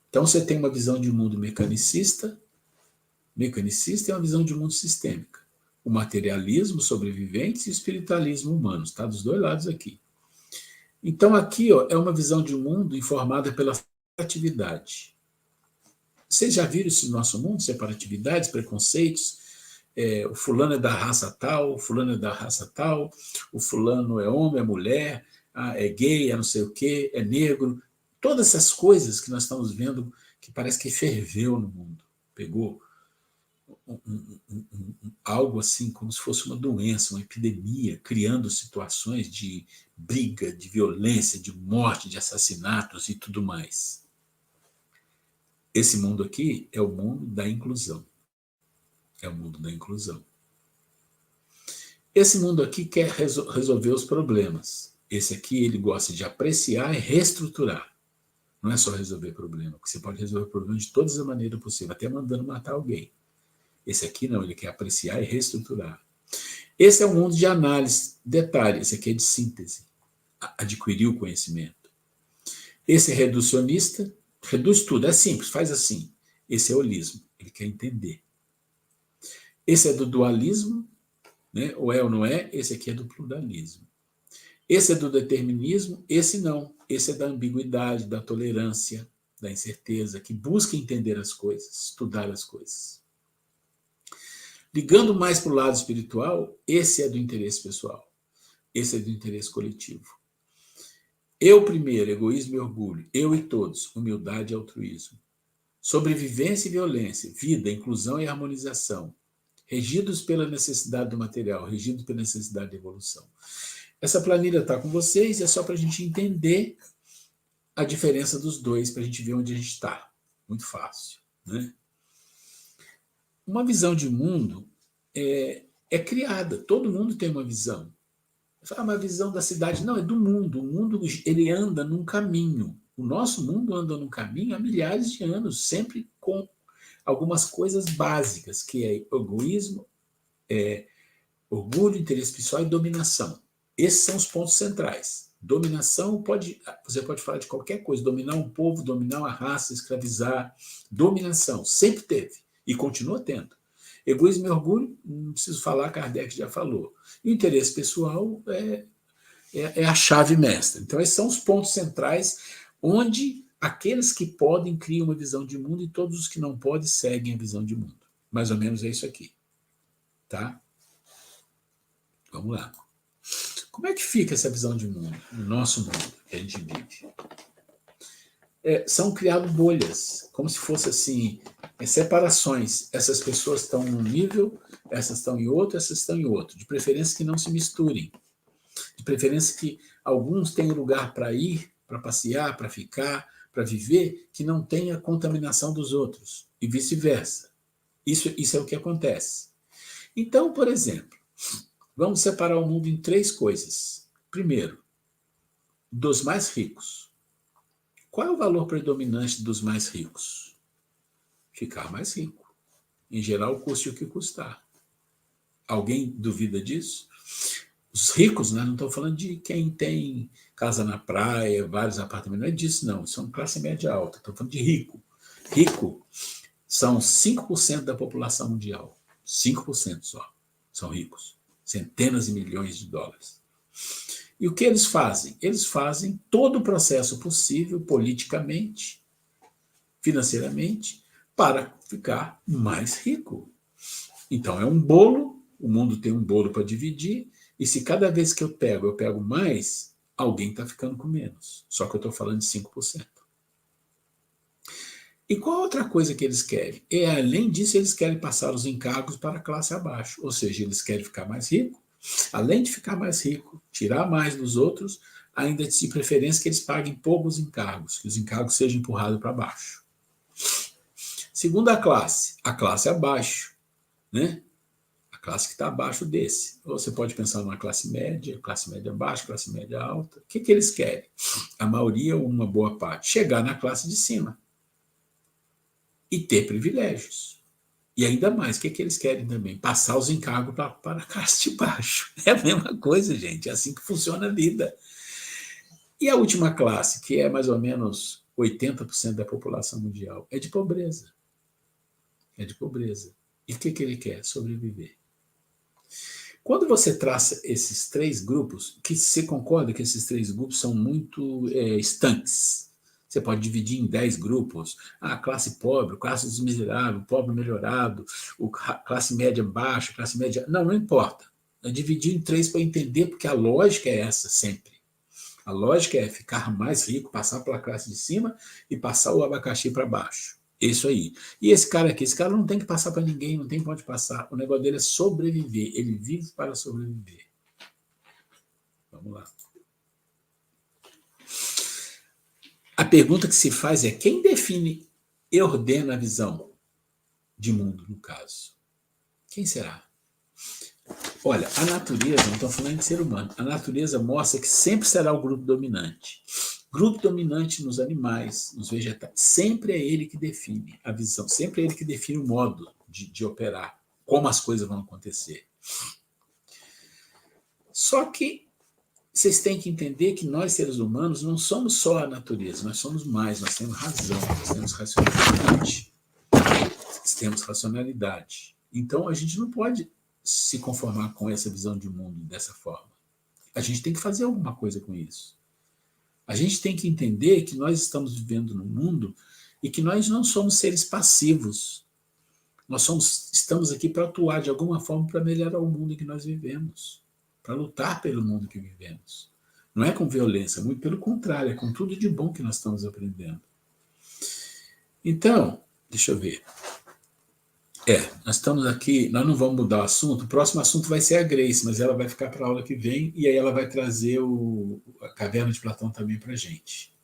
Então, você tem uma visão de mundo mecanicista é uma visão de mundo sistêmica. O materialismo sobrevivente e o espiritualismo humano. Está dos dois lados aqui. Então, aqui é uma visão de mundo informada pela atividade. Vocês já viram isso no nosso mundo? Separatividades, preconceitos, o fulano é da raça tal, o fulano é da raça tal, o fulano é homem, é mulher, é gay, é não sei o quê, é negro. Todas essas coisas que nós estamos vendo que parece que ferveu no mundo. Pegou algo assim como se fosse uma doença, uma epidemia, criando situações de briga, de violência, de morte, de assassinatos e tudo mais. Esse mundo aqui é o mundo da inclusão. É o mundo da inclusão. Esse mundo aqui quer resolver os problemas. Esse aqui ele gosta de apreciar e reestruturar. Não é só resolver problema, porque você pode resolver problema de todas as maneiras possíveis, até mandando matar alguém. Esse aqui não, ele quer apreciar e reestruturar. Esse é o mundo de análise, detalhe, esse aqui é de síntese, adquirir o conhecimento. Esse é reducionista, reduz tudo, é simples, faz assim. Esse é holismo, ele quer entender. Esse é do dualismo, né? Ou é ou não é, esse aqui é do pluralismo. Esse é do determinismo, esse não. Esse é da ambiguidade, da tolerância, da incerteza, que busca entender as coisas, estudar as coisas. Ligando mais para o lado espiritual, esse é do interesse pessoal. Esse é do interesse coletivo. Eu primeiro, egoísmo e orgulho. Eu e todos, humildade e altruísmo. Sobrevivência e violência, vida, inclusão e harmonização. Regidos pela necessidade do material, regidos pela necessidade da evolução. Essa planilha está com vocês, é só para a gente entender a diferença dos dois, para a gente ver onde a gente está. Muito fácil, né? Uma visão de mundo é criada, todo mundo tem uma visão. Uma visão da cidade, não, é do mundo. O mundo ele anda num caminho. O nosso mundo anda num caminho há milhares de anos, sempre com algumas coisas básicas, que é egoísmo, orgulho, interesse pessoal e dominação. Esses são os pontos centrais. Dominação, você pode falar de qualquer coisa, dominar um povo, dominar uma raça, escravizar. Dominação, sempre teve e continua tendo. Egoísmo e orgulho, não preciso falar, Kardec já falou. E o interesse pessoal é a chave mestra. Então, esses são os pontos centrais onde aqueles que podem criam uma visão de mundo e todos os que não podem seguem a visão de mundo. Mais ou menos é isso aqui. Tá? Vamos lá. Como é que fica essa visão de mundo, no nosso mundo que a gente vive? São criadas bolhas, como se fosse assim, separações. Essas pessoas estão num nível, essas estão em outro, essas estão em outro. De preferência que não se misturem. De preferência que alguns tenham lugar para ir, para passear, para ficar, para viver, que não tenha contaminação dos outros, e vice-versa. Isso é o que acontece. Então, por exemplo, vamos separar o mundo em 3 coisas. Primeiro, dos mais ricos. Qual é o valor predominante dos mais ricos? Ficar mais rico. Em geral, custe o que custar. Alguém duvida disso? Os ricos, né, não estou falando de quem tem casa na praia, vários apartamentos, não é disso, não. Isso é uma classe média alta. Estou falando de rico. Rico são 5% da população mundial. 5% só são ricos. Centenas de milhões de dólares. E o que eles fazem? Eles fazem todo o processo possível, politicamente, financeiramente, para ficar mais rico. Então, é um bolo, o mundo tem um bolo para dividir, e se cada vez que eu pego mais, alguém está ficando com menos. Só que eu estou falando de 5%. E qual outra coisa que eles querem? Além disso, eles querem passar os encargos para a classe abaixo. Ou seja, eles querem ficar mais rico. Além de ficar mais rico, tirar mais dos outros, ainda de preferência que eles paguem poucos encargos, que os encargos sejam empurrados para baixo. Segunda classe, a classe abaixo, né? A classe que está abaixo desse. Ou você pode pensar numa classe média baixa, classe média alta. O que eles querem? A maioria, ou uma boa parte, chegar na classe de cima e ter privilégios. E ainda mais, o que eles querem também? Passar os encargos para a classe de baixo. É a mesma coisa, gente. É assim que funciona a vida. E a última classe, que é mais ou menos 80% da população mundial, é de pobreza. É de pobreza. E o que ele quer? Sobreviver. Quando você traça esses 3 grupos, que você concorda que esses 3 grupos são muito estanques, Você pode dividir em 10 grupos. Classe pobre, classe miserável, pobre melhorado, classe média baixa, classe média... Não importa. Eu dividi em 3 para entender, porque a lógica é essa sempre. A lógica é ficar mais rico, passar pela classe de cima e passar o abacaxi para baixo. Isso aí. E esse cara aqui, esse cara não tem que passar para ninguém, não tem para onde passar. O negócio dele é sobreviver. Ele vive para sobreviver. Vamos lá. A pergunta que se faz é: quem define e ordena a visão de mundo, no caso? Quem será? Olha, a natureza, não estou falando de ser humano, a natureza mostra que sempre será o grupo dominante. Grupo dominante nos animais, nos vegetais, sempre é ele que define a visão, sempre é ele que define o modo de operar, como as coisas vão acontecer. Só que vocês têm que entender que nós, seres humanos, não somos só a natureza, nós somos mais, nós temos razão, nós temos racionalidade. Temos racionalidade. Então, a gente não pode se conformar com essa visão de mundo dessa forma. A gente tem que fazer alguma coisa com isso. A gente tem que entender que nós estamos vivendo num mundo e que nós não somos seres passivos. Nós estamos aqui para atuar de alguma forma para melhorar o mundo em que nós vivemos, para lutar pelo mundo que vivemos. Não é com violência, muito pelo contrário, é com tudo de bom que nós estamos aprendendo. Então, deixa eu ver. Nós estamos aqui, nós não vamos mudar o assunto, o próximo assunto vai ser a Grace, mas ela vai ficar para a aula que vem, e aí ela vai trazer a Caverna de Platão também para a gente.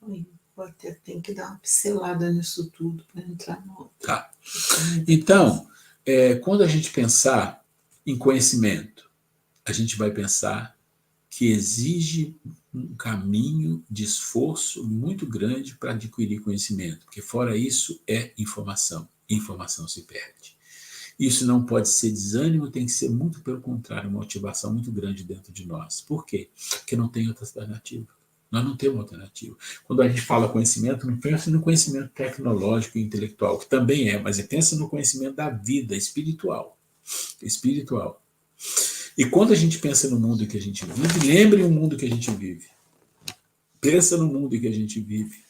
Tem que dar uma pincelada nisso tudo para entrar no... Tá. Então, quando a gente pensar em conhecimento, a gente vai pensar que exige um caminho de esforço muito grande para adquirir conhecimento, porque fora isso é informação. Informação se perde. Isso não pode ser desânimo, tem que ser muito pelo contrário, uma motivação muito grande dentro de nós. Por quê? Porque não tem outra alternativa. Nós não temos alternativa. Quando a gente fala conhecimento, não pensa no conhecimento tecnológico e intelectual, que também é, mas pensa no conhecimento da vida espiritual. Espiritual. E quando a gente pensa no mundo em que a gente vive, lembre o mundo que a gente vive. Pensa no mundo em que a gente vive,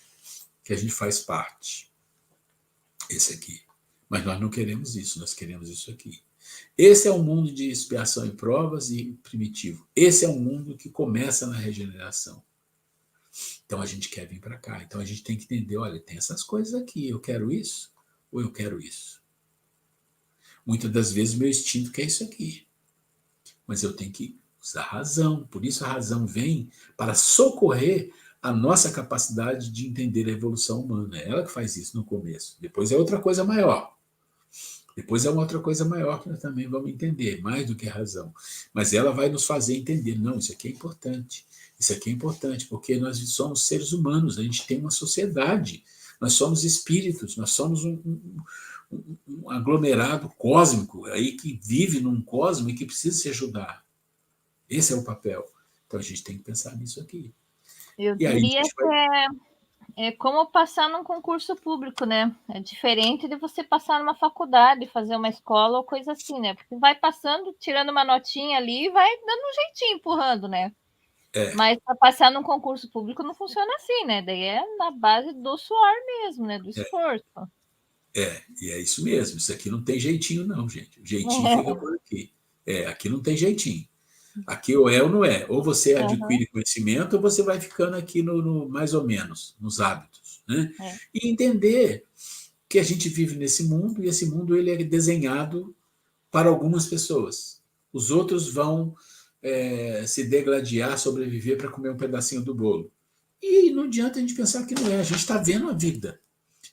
que a gente faz parte. Esse aqui. Mas nós não queremos isso, nós queremos isso aqui. Esse é um mundo de expiação e provas e primitivo. Esse é um mundo que começa na regeneração. Então a gente quer vir para cá. Então a gente tem que entender, olha, tem essas coisas aqui, eu quero isso ou eu quero isso. Muitas das vezes meu instinto quer isso aqui. Mas eu tenho que usar a razão. Por isso a razão vem para socorrer a nossa capacidade de entender a evolução humana. É ela que faz isso no começo. Depois é outra coisa maior. Depois é uma outra coisa maior que nós também vamos entender, mais do que a razão. Mas ela vai nos fazer entender, não, isso aqui é importante. Isso aqui é importante, porque nós somos seres humanos, a gente tem uma sociedade, nós somos espíritos, nós somos um aglomerado cósmico aí que vive num cosmo e que precisa se ajudar. Esse é o papel. Então a gente tem que pensar nisso aqui. Eu diria que é como passar num concurso público, né? É diferente de você passar numa faculdade, fazer uma escola ou coisa assim, né? Porque vai passando, tirando uma notinha ali e vai dando um jeitinho, empurrando, né? Mas para passar num concurso público não funciona assim, né? Daí é na base do suor mesmo, né? Do esforço. E é isso mesmo. Isso aqui não tem jeitinho, não, gente. O jeitinho fica por aqui. Aqui não tem jeitinho. Aqui ou é ou não é. Ou você adquire conhecimento ou você vai ficando aqui no mais ou menos, nos hábitos. Né? E entender que a gente vive nesse mundo e esse mundo ele é desenhado para algumas pessoas. Os outros vão se degladiar, sobreviver para comer um pedacinho do bolo. E não adianta a gente pensar que não é. A gente está vendo a vida.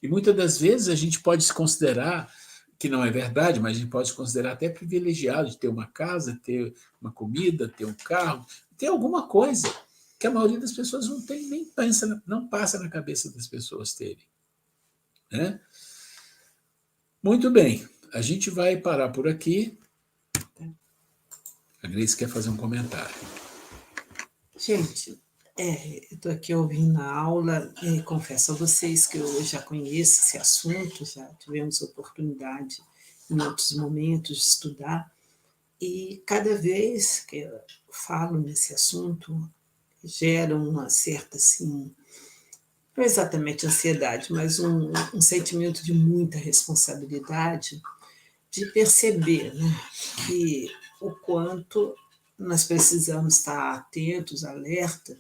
E muitas das vezes a gente pode se considerar que não é verdade, mas a gente pode se considerar até privilegiado de ter uma casa, ter uma comida, ter um carro, ter alguma coisa que a maioria das pessoas não tem, nem pensa, não passa na cabeça das pessoas terem. Né? Muito bem, a gente vai parar por aqui. A Grace quer fazer um comentário. Gente, eu estou aqui ouvindo a aula e confesso a vocês que eu já conheço esse assunto, já tivemos oportunidade em outros momentos de estudar, e cada vez que eu falo nesse assunto, gera uma certa, assim, não é exatamente ansiedade, mas um sentimento de muita responsabilidade, de perceber, né, que o quanto nós precisamos estar atentos, alerta,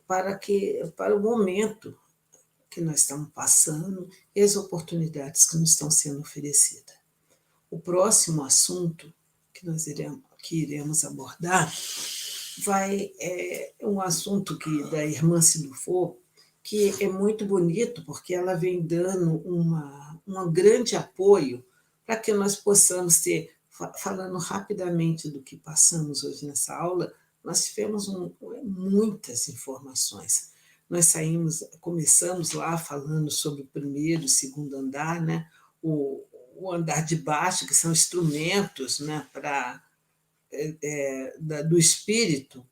para o momento que nós estamos passando e as oportunidades que nos estão sendo oferecidas. O próximo assunto que iremos abordar é um assunto da irmã Silufo, que é muito bonito, porque ela vem dando um grande apoio para que nós possamos ter, falando rapidamente do que passamos hoje nessa aula, nós tivemos muitas informações. Nós começamos lá falando sobre o primeiro e segundo andar, né? O andar de baixo, que são instrumentos, né, do espírito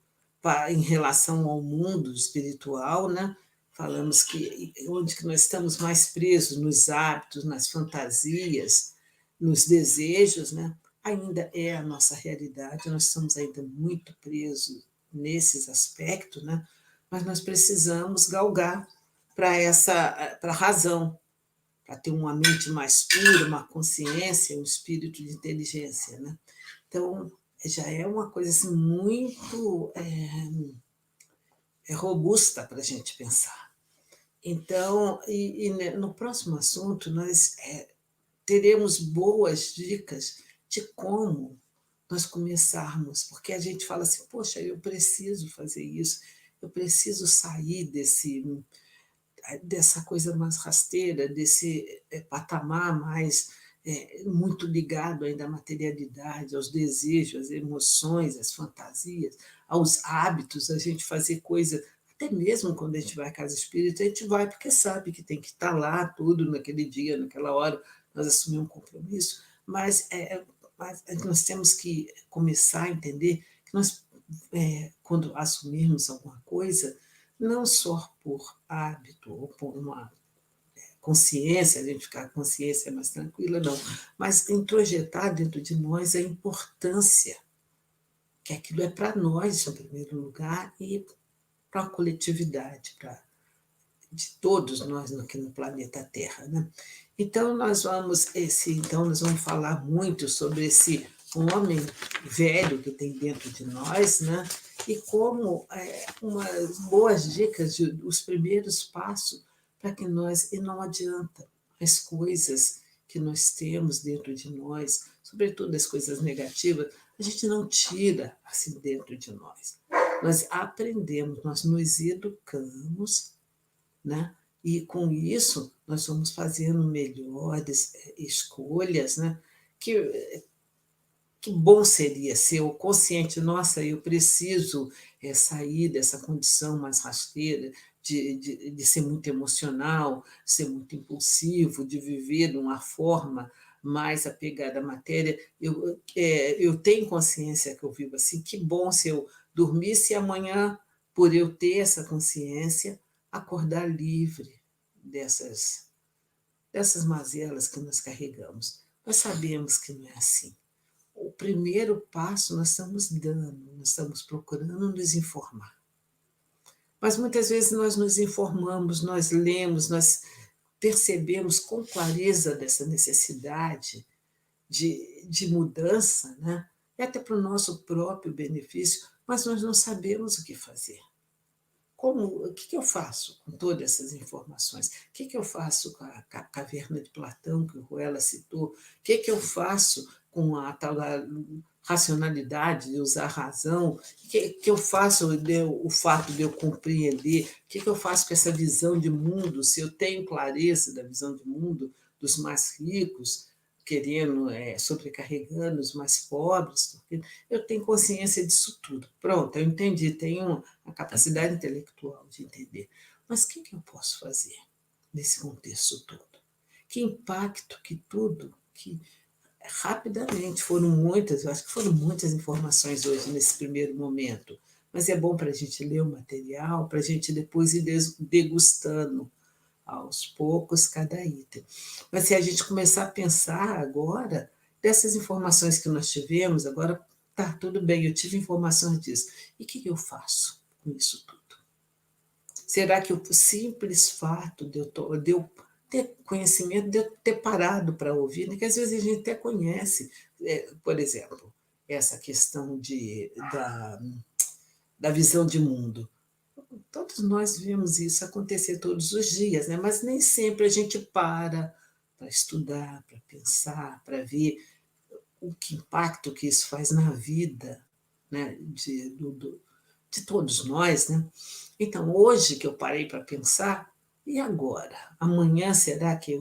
em relação ao mundo espiritual, né? Falamos que onde que nós estamos mais presos, nos hábitos, nas fantasias, nos desejos, né? Ainda é a nossa realidade, nós estamos ainda muito presos nesses aspectos, né? Mas nós precisamos galgar para a razão, para ter uma mente mais pura, uma consciência, um espírito de inteligência, né? Então, já é uma coisa assim, muito robusta para a gente pensar. Então, no próximo assunto, nós teremos boas dicas de como nós começarmos, porque a gente fala assim, poxa, eu preciso fazer isso, eu preciso sair dessa coisa mais rasteira, desse patamar mais muito ligado ainda à materialidade, aos desejos, às emoções, às fantasias, aos hábitos, a gente fazer coisa, até mesmo quando a gente vai à casa espírita, a gente vai porque sabe que tem que estar lá tudo naquele dia, naquela hora, nós assumimos um compromisso, mas nós temos que começar a entender que nós, quando assumirmos alguma coisa, não só por hábito ou por uma consciência, a gente ficar com a consciência mais tranquila, não, mas introjetar dentro de nós a importância que aquilo é para nós, em primeiro lugar, e para a coletividade, de todos nós aqui no planeta Terra, né? Então nós vamos falar muito sobre esse homem velho que tem dentro de nós, né? E como umas boas dicas, os primeiros passos para que nós, e não adianta, as coisas que nós temos dentro de nós, sobretudo as coisas negativas, a gente não tira assim dentro de nós. Nós aprendemos, nós nos educamos, né? E com isso nós vamos fazendo melhores escolhas, né? Que bom seria ser o consciente, nossa, eu preciso sair dessa condição mais rasteira, de ser muito emocional, ser muito impulsivo, de viver de uma forma mais apegada à matéria. Eu tenho consciência que eu vivo assim, que bom se eu dormisse amanhã, por eu ter essa consciência, acordar livre dessas mazelas que nós carregamos. Nós sabemos que não é assim. O primeiro passo nós estamos dando, nós estamos procurando nos informar. Mas muitas vezes nós nos informamos, nós lemos, nós percebemos com clareza dessa necessidade de mudança, né? E até para o nosso próprio benefício, mas nós não sabemos o que fazer. O que eu faço com todas essas informações? O que eu faço com a caverna de Platão, que o Ruela citou? O que eu faço com a tal da racionalidade, de usar a razão? O que eu faço o fato de eu compreender? O que eu faço com essa visão de mundo? Se eu tenho clareza da visão de mundo dos mais ricos, querendo, sobrecarregando os mais pobres, eu tenho consciência disso tudo. Pronto, eu entendi, tenho a capacidade intelectual de entender. Mas o que eu posso fazer nesse contexto todo? Que impacto, que tudo, que rapidamente eu acho que foram muitas informações hoje nesse primeiro momento, mas é bom para a gente ler o material, para a gente depois ir degustando aos poucos cada item. Mas se a gente começar a pensar agora, dessas informações que nós tivemos, agora tá tudo bem, eu tive informações disso. E o que eu faço com isso tudo? Será que o simples fato de eu ter conhecimento, de eu ter parado para ouvir, né? Que às vezes a gente até conhece, por exemplo, essa questão da visão de mundo. Todos nós vemos isso acontecer todos os dias, né? Mas nem sempre a gente para estudar, para pensar, para ver o que impacto que isso faz na vida, né? De todos nós, né? Então, hoje que eu parei para pensar, e agora? Amanhã será que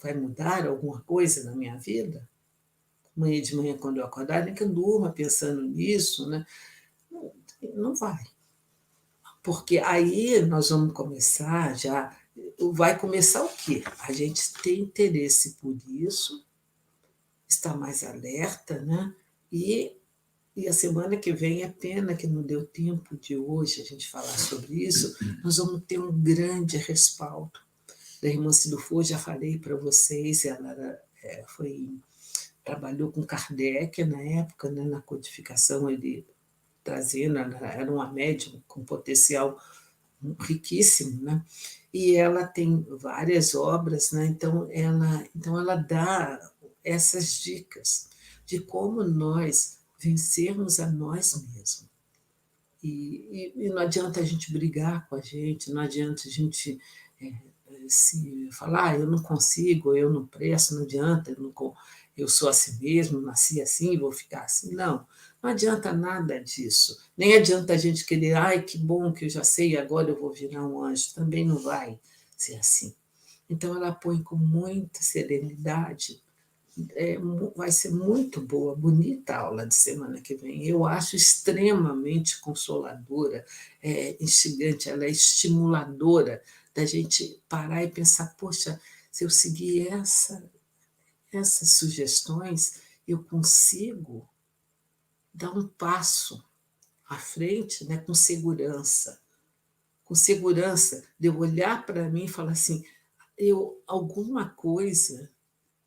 vai mudar alguma coisa na minha vida? Amanhã de manhã, quando eu acordar, nem que eu durma pensando nisso, né? Não vai. Porque aí nós vamos começar já. Vai começar o quê? A gente ter interesse por isso, estar mais alerta, né? E a semana que vem, é pena que não deu tempo de hoje a gente falar sobre isso, nós vamos ter um grande respaldo. Da irmã Sidufo, já falei para vocês, ela trabalhou com Kardec na época, né, na codificação, ele trazendo, era uma médium com potencial riquíssimo, né? E ela tem várias obras, né? Então ela dá essas dicas de como nós vencermos a nós mesmos. E não adianta a gente brigar com a gente, não adianta a gente se falar, eu não consigo, eu não presto, não adianta, eu sou assim mesmo, nasci assim, vou ficar assim. Não adianta nada disso. Nem adianta a gente querer, ai, que bom que eu já sei, agora eu vou virar um anjo. Também não vai ser assim. Então, ela põe com muita serenidade. Vai ser muito boa, bonita a aula de semana que vem. Eu acho extremamente consoladora, instigante, ela é estimuladora da gente parar e pensar, poxa, se eu seguir essas sugestões, eu consigo dar um passo à frente, né, com segurança de eu olhar para mim e falar assim, alguma coisa,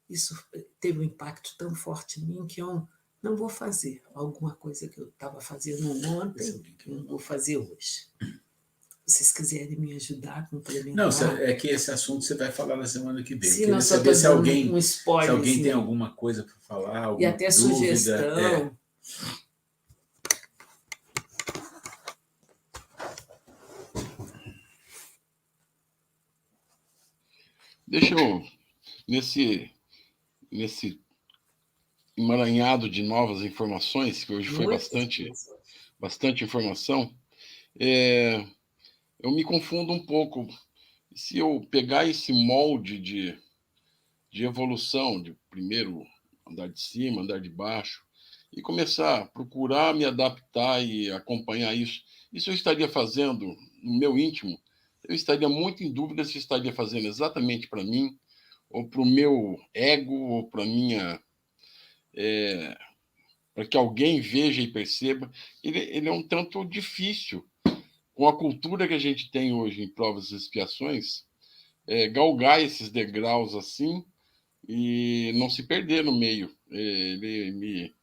isso teve um impacto tão forte em mim que eu não vou fazer alguma coisa que eu estava fazendo ontem, que eu não vou fazer hoje. Se vocês quiserem me ajudar a complementar. Não, é que esse assunto você vai falar na semana que vem. Sim, nós só estou dando um spoiler. Se alguém tem alguma coisa para falar, alguma e até dúvida, sugestão. Deixa eu, nesse emaranhado de novas informações, que hoje foi bastante informação, eu me confundo um pouco. Se eu pegar esse molde de evolução, de primeiro andar de cima, andar de baixo, e começar a procurar me adaptar e acompanhar isso eu estaria fazendo no meu íntimo? Eu estaria muito em dúvida se estaria fazendo exatamente para mim, ou para o meu ego, ou para minha... para que alguém veja e perceba. Ele é um tanto difícil, com a cultura que a gente tem hoje em provas e expiações, galgar esses degraus assim e não se perder no meio. Ele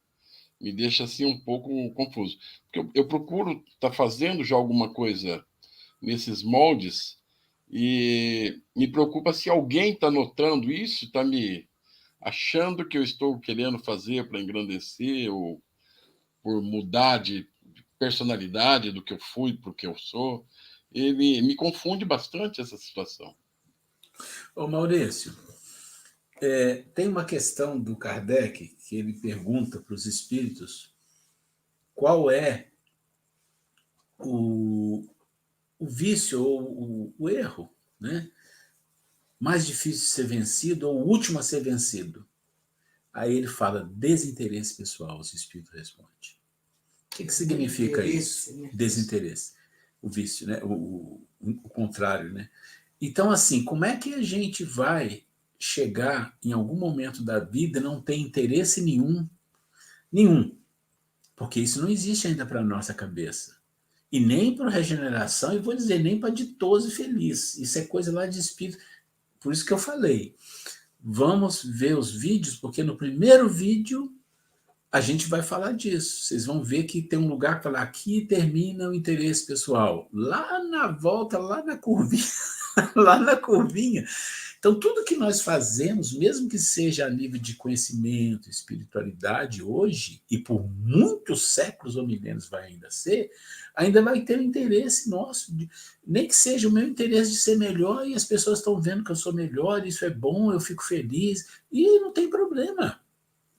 me deixa assim um pouco confuso. Porque eu procuro estar fazendo já alguma coisa nesses moldes e me preocupa se alguém está notando isso, está me achando que eu estou querendo fazer para engrandecer ou por mudar de personalidade do que eu fui para o que eu sou. Ele me confunde bastante essa situação. Ô Maurício, tem uma questão do Kardec que ele pergunta para os espíritos qual é o vício ou o erro, né, mais difícil de ser vencido ou o último a ser vencido. Aí ele fala desinteresse pessoal, os espíritos respondem. O que significa isso? Né? Desinteresse. O vício, né? O contrário, né? Então, assim, como é que a gente vai chegar em algum momento da vida e não ter interesse nenhum? Porque isso não existe ainda para a nossa cabeça. E nem para regeneração, e vou dizer, nem para ditoso e feliz. Isso é coisa lá de espírito. Por isso que eu falei, vamos ver os vídeos, porque no primeiro vídeo a gente vai falar disso. Vocês vão ver que tem um lugar que fala, aqui termina o interesse pessoal. Lá na volta, lá na curvinha, lá na curvinha. Então, tudo que nós fazemos, mesmo que seja a nível de conhecimento, espiritualidade hoje, e por muitos séculos ou milênios vai ainda ser, ainda vai ter o interesse nosso, nem que seja o meu interesse de ser melhor, e as pessoas estão vendo que eu sou melhor, isso é bom, eu fico feliz, e não tem problema,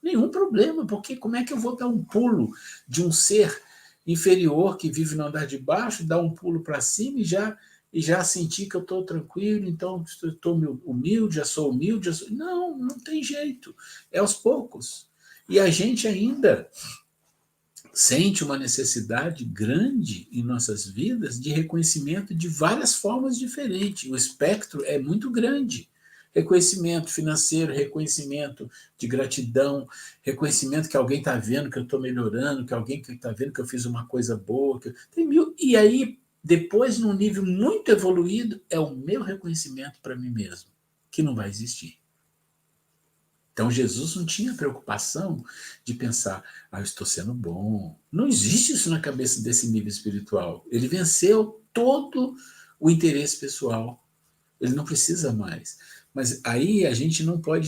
nenhum problema, porque como é que eu vou dar um pulo de um ser inferior que vive no andar de baixo, dar um pulo para cima e já sentir que eu estou tranquilo, então estou humilde, já sou humilde. Não, não tem jeito. É aos poucos. E a gente ainda sente uma necessidade grande em nossas vidas de reconhecimento de várias formas diferentes. O espectro é muito grande. Reconhecimento financeiro, reconhecimento de gratidão, reconhecimento que alguém está vendo que eu estou melhorando, que alguém está vendo que eu fiz uma coisa boa. Tem mil. E aí, depois, num nível muito evoluído, é o meu reconhecimento para mim mesmo, que não vai existir. Então, Jesus não tinha preocupação de pensar, eu estou sendo bom. Não existe isso na cabeça desse nível espiritual. Ele venceu todo o interesse pessoal. Ele não precisa mais. Mas aí a gente não pode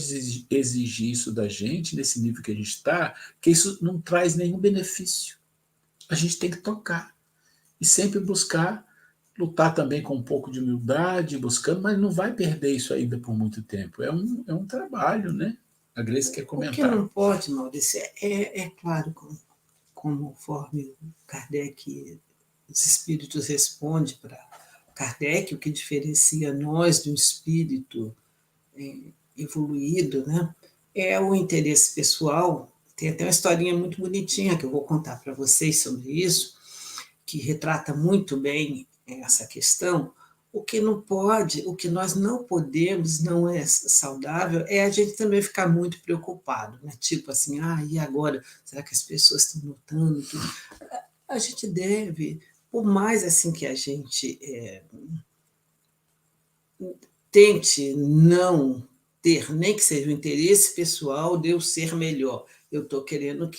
exigir isso da gente, nesse nível que a gente está, porque isso não traz nenhum benefício. A gente tem que tocar. E sempre buscar, lutar também com um pouco de humildade, buscando, mas não vai perder isso ainda por muito tempo. É um trabalho, né? A Grace quer comentar. O que não pode, Maurício, é claro, conforme Kardec, os espíritos respondem para Kardec, o que diferencia nós de um espírito evoluído, né, é o interesse pessoal. Tem até uma historinha muito bonitinha que eu vou contar para vocês sobre isso, que retrata muito bem essa questão. O que não pode, o que nós não podemos, não é saudável, é a gente também ficar muito preocupado, né? Tipo assim, e agora? Será que as pessoas estão notando? A gente deve, por mais assim que a gente tente não ter, nem que seja o interesse pessoal de eu ser melhor. Eu estou querendo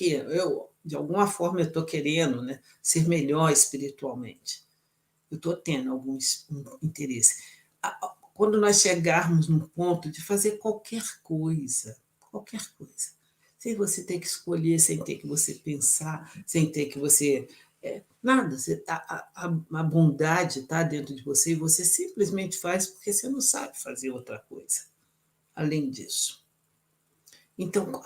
de alguma forma, eu estou querendo, né, ser melhor espiritualmente. Eu estou tendo algum interesse. Quando nós chegarmos num ponto de fazer qualquer coisa, sem você ter que escolher, sem ter que você pensar, sem ter que você... nada, a bondade está dentro de você e você simplesmente faz porque você não sabe fazer outra coisa, além disso. Então,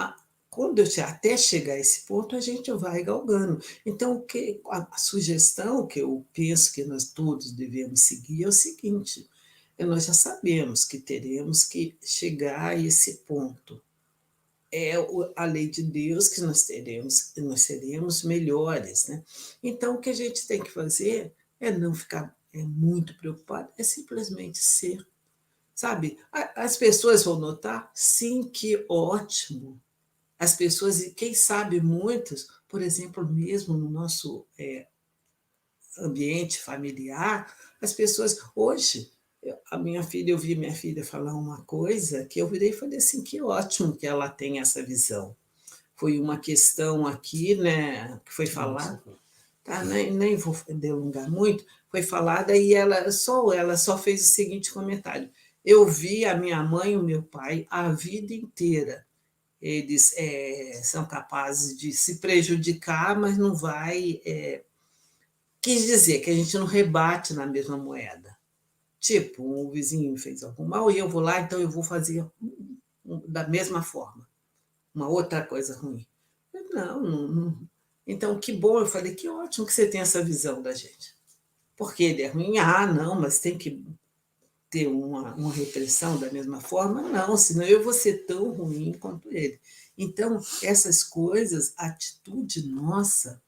quando até chegar a esse ponto, a gente vai galgando. Então, a sugestão que eu penso que nós todos devemos seguir é o seguinte: nós já sabemos que teremos que chegar a esse ponto. É a lei de Deus que nós seremos melhores, né? Então, o que a gente tem que fazer é não ficar muito preocupado, é simplesmente ser. Sabe? As pessoas vão notar? Sim, que ótimo. As pessoas, e quem sabe muitos, por exemplo, mesmo no nosso ambiente familiar, as pessoas, hoje, eu vi minha filha falar uma coisa que eu virei e falei assim, que ótimo que ela tem essa visão. Foi uma questão aqui, né, que foi falada, tá? Nem vou delongar muito, foi falada e ela só fez o seguinte comentário: eu vi a minha mãe e o meu pai a vida inteira. Eles são capazes de se prejudicar, mas não vai... quis dizer que a gente não rebate na mesma moeda. Tipo, o vizinho fez algum mal e eu vou lá, então eu vou fazer da mesma forma. Uma outra coisa ruim. Não. Então, que bom, eu falei, que ótimo que você tem essa visão da gente. Porque ele é ruim? Não, mas tem que ter uma repressão da mesma forma? Não, senão eu vou ser tão ruim quanto ele. Então, essas coisas, a atitude nossa,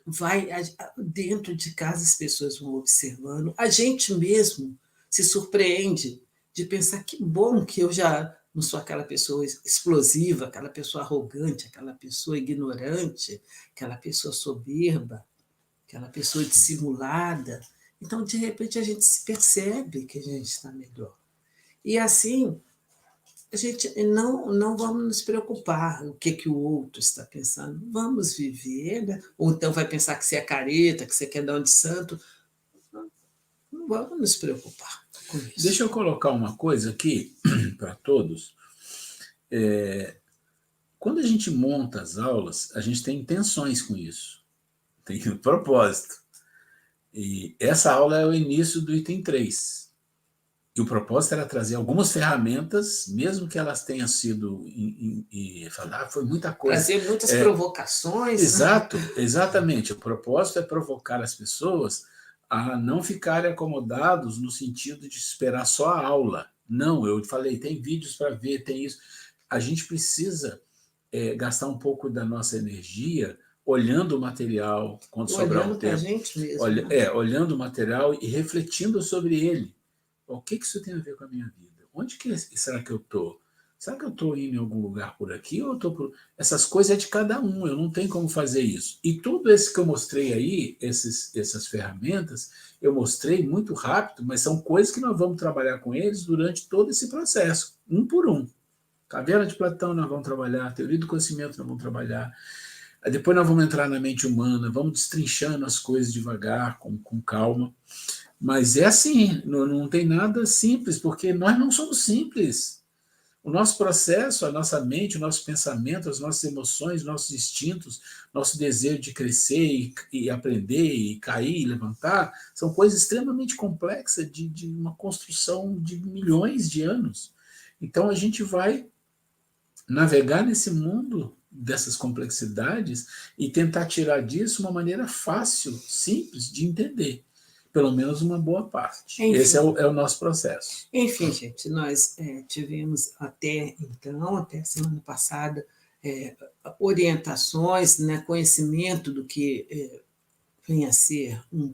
vai dentro de casa, as pessoas vão observando. A gente mesmo se surpreende de pensar que bom que eu já não sou aquela pessoa explosiva, aquela pessoa arrogante, aquela pessoa ignorante, aquela pessoa soberba, aquela pessoa dissimulada. Então, de repente, a gente se percebe que a gente está melhor. E assim, a gente não vamos nos preocupar o que o outro está pensando. Vamos viver, né? Ou então vai pensar que você é careta, que você quer dar um de santo. Não vamos nos preocupar com isso. Deixa eu colocar uma coisa aqui para todos. Quando a gente monta as aulas, a gente tem intenções com isso. Tem um propósito. E essa aula é o início do item 3. E o propósito era trazer algumas ferramentas, mesmo que elas tenham sido... falar, foi muita coisa. Trazer muitas provocações. Exato, né? Exatamente. O propósito é provocar as pessoas a não ficarem acomodados no sentido de esperar só a aula. Não, eu falei, tem vídeos para ver, tem isso. A gente precisa gastar um pouco da nossa energia olhando o material, quando sobrar um tempo. Olhando para a gente mesmo. Olhando o material e refletindo sobre ele. O que isso tem a ver com a minha vida? Onde que será que eu estou? Será que eu estou indo em algum lugar por aqui? Ou eu estou por... Essas coisas é de cada um, eu não tenho como fazer isso. E tudo isso que eu mostrei aí, essas ferramentas, eu mostrei muito rápido, mas são coisas que nós vamos trabalhar com eles durante todo esse processo, um por um. Caverna de Platão nós vamos trabalhar, teoria do conhecimento nós vamos trabalhar. Depois nós vamos entrar na mente humana, vamos destrinchando as coisas devagar, com calma. Mas é assim, não tem nada simples, porque nós não somos simples. O nosso processo, a nossa mente, o nosso pensamento, as nossas emoções, nossos instintos, nosso desejo de crescer e aprender, e cair e levantar, são coisas extremamente complexas de uma construção de milhões de anos. Então a gente vai navegar nesse mundo dessas complexidades e tentar tirar disso uma maneira fácil, simples de entender. Pelo menos uma boa parte. Enfim, esse é o nosso processo. Enfim, gente, nós tivemos até a semana passada, orientações, né, conhecimento do que vem a ser um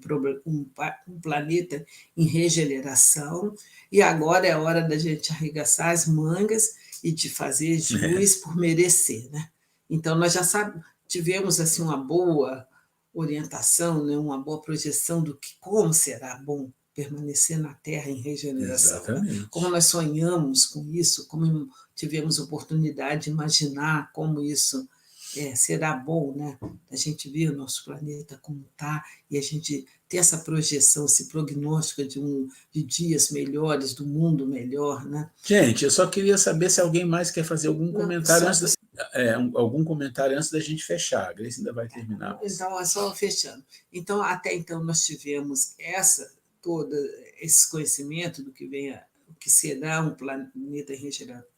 planeta em regeneração, e agora é a hora da gente arregaçar as mangas e de fazer jus por merecer. Né? Então, nós já tivemos assim, uma boa orientação, né, uma boa projeção do que como será bom permanecer na Terra em regeneração. Né? Como nós sonhamos com isso, como tivemos oportunidade de imaginar como isso será bom, né? A gente ver o nosso planeta como está e a gente ter essa projeção, esse prognóstico de dias melhores, do mundo melhor. Né? Gente, eu só queria saber se alguém mais quer fazer algum comentário algum comentário antes da gente fechar. A Grace ainda vai terminar. Então, é só fechando. Então, até então, nós tivemos todo esse conhecimento do que o que será um planeta em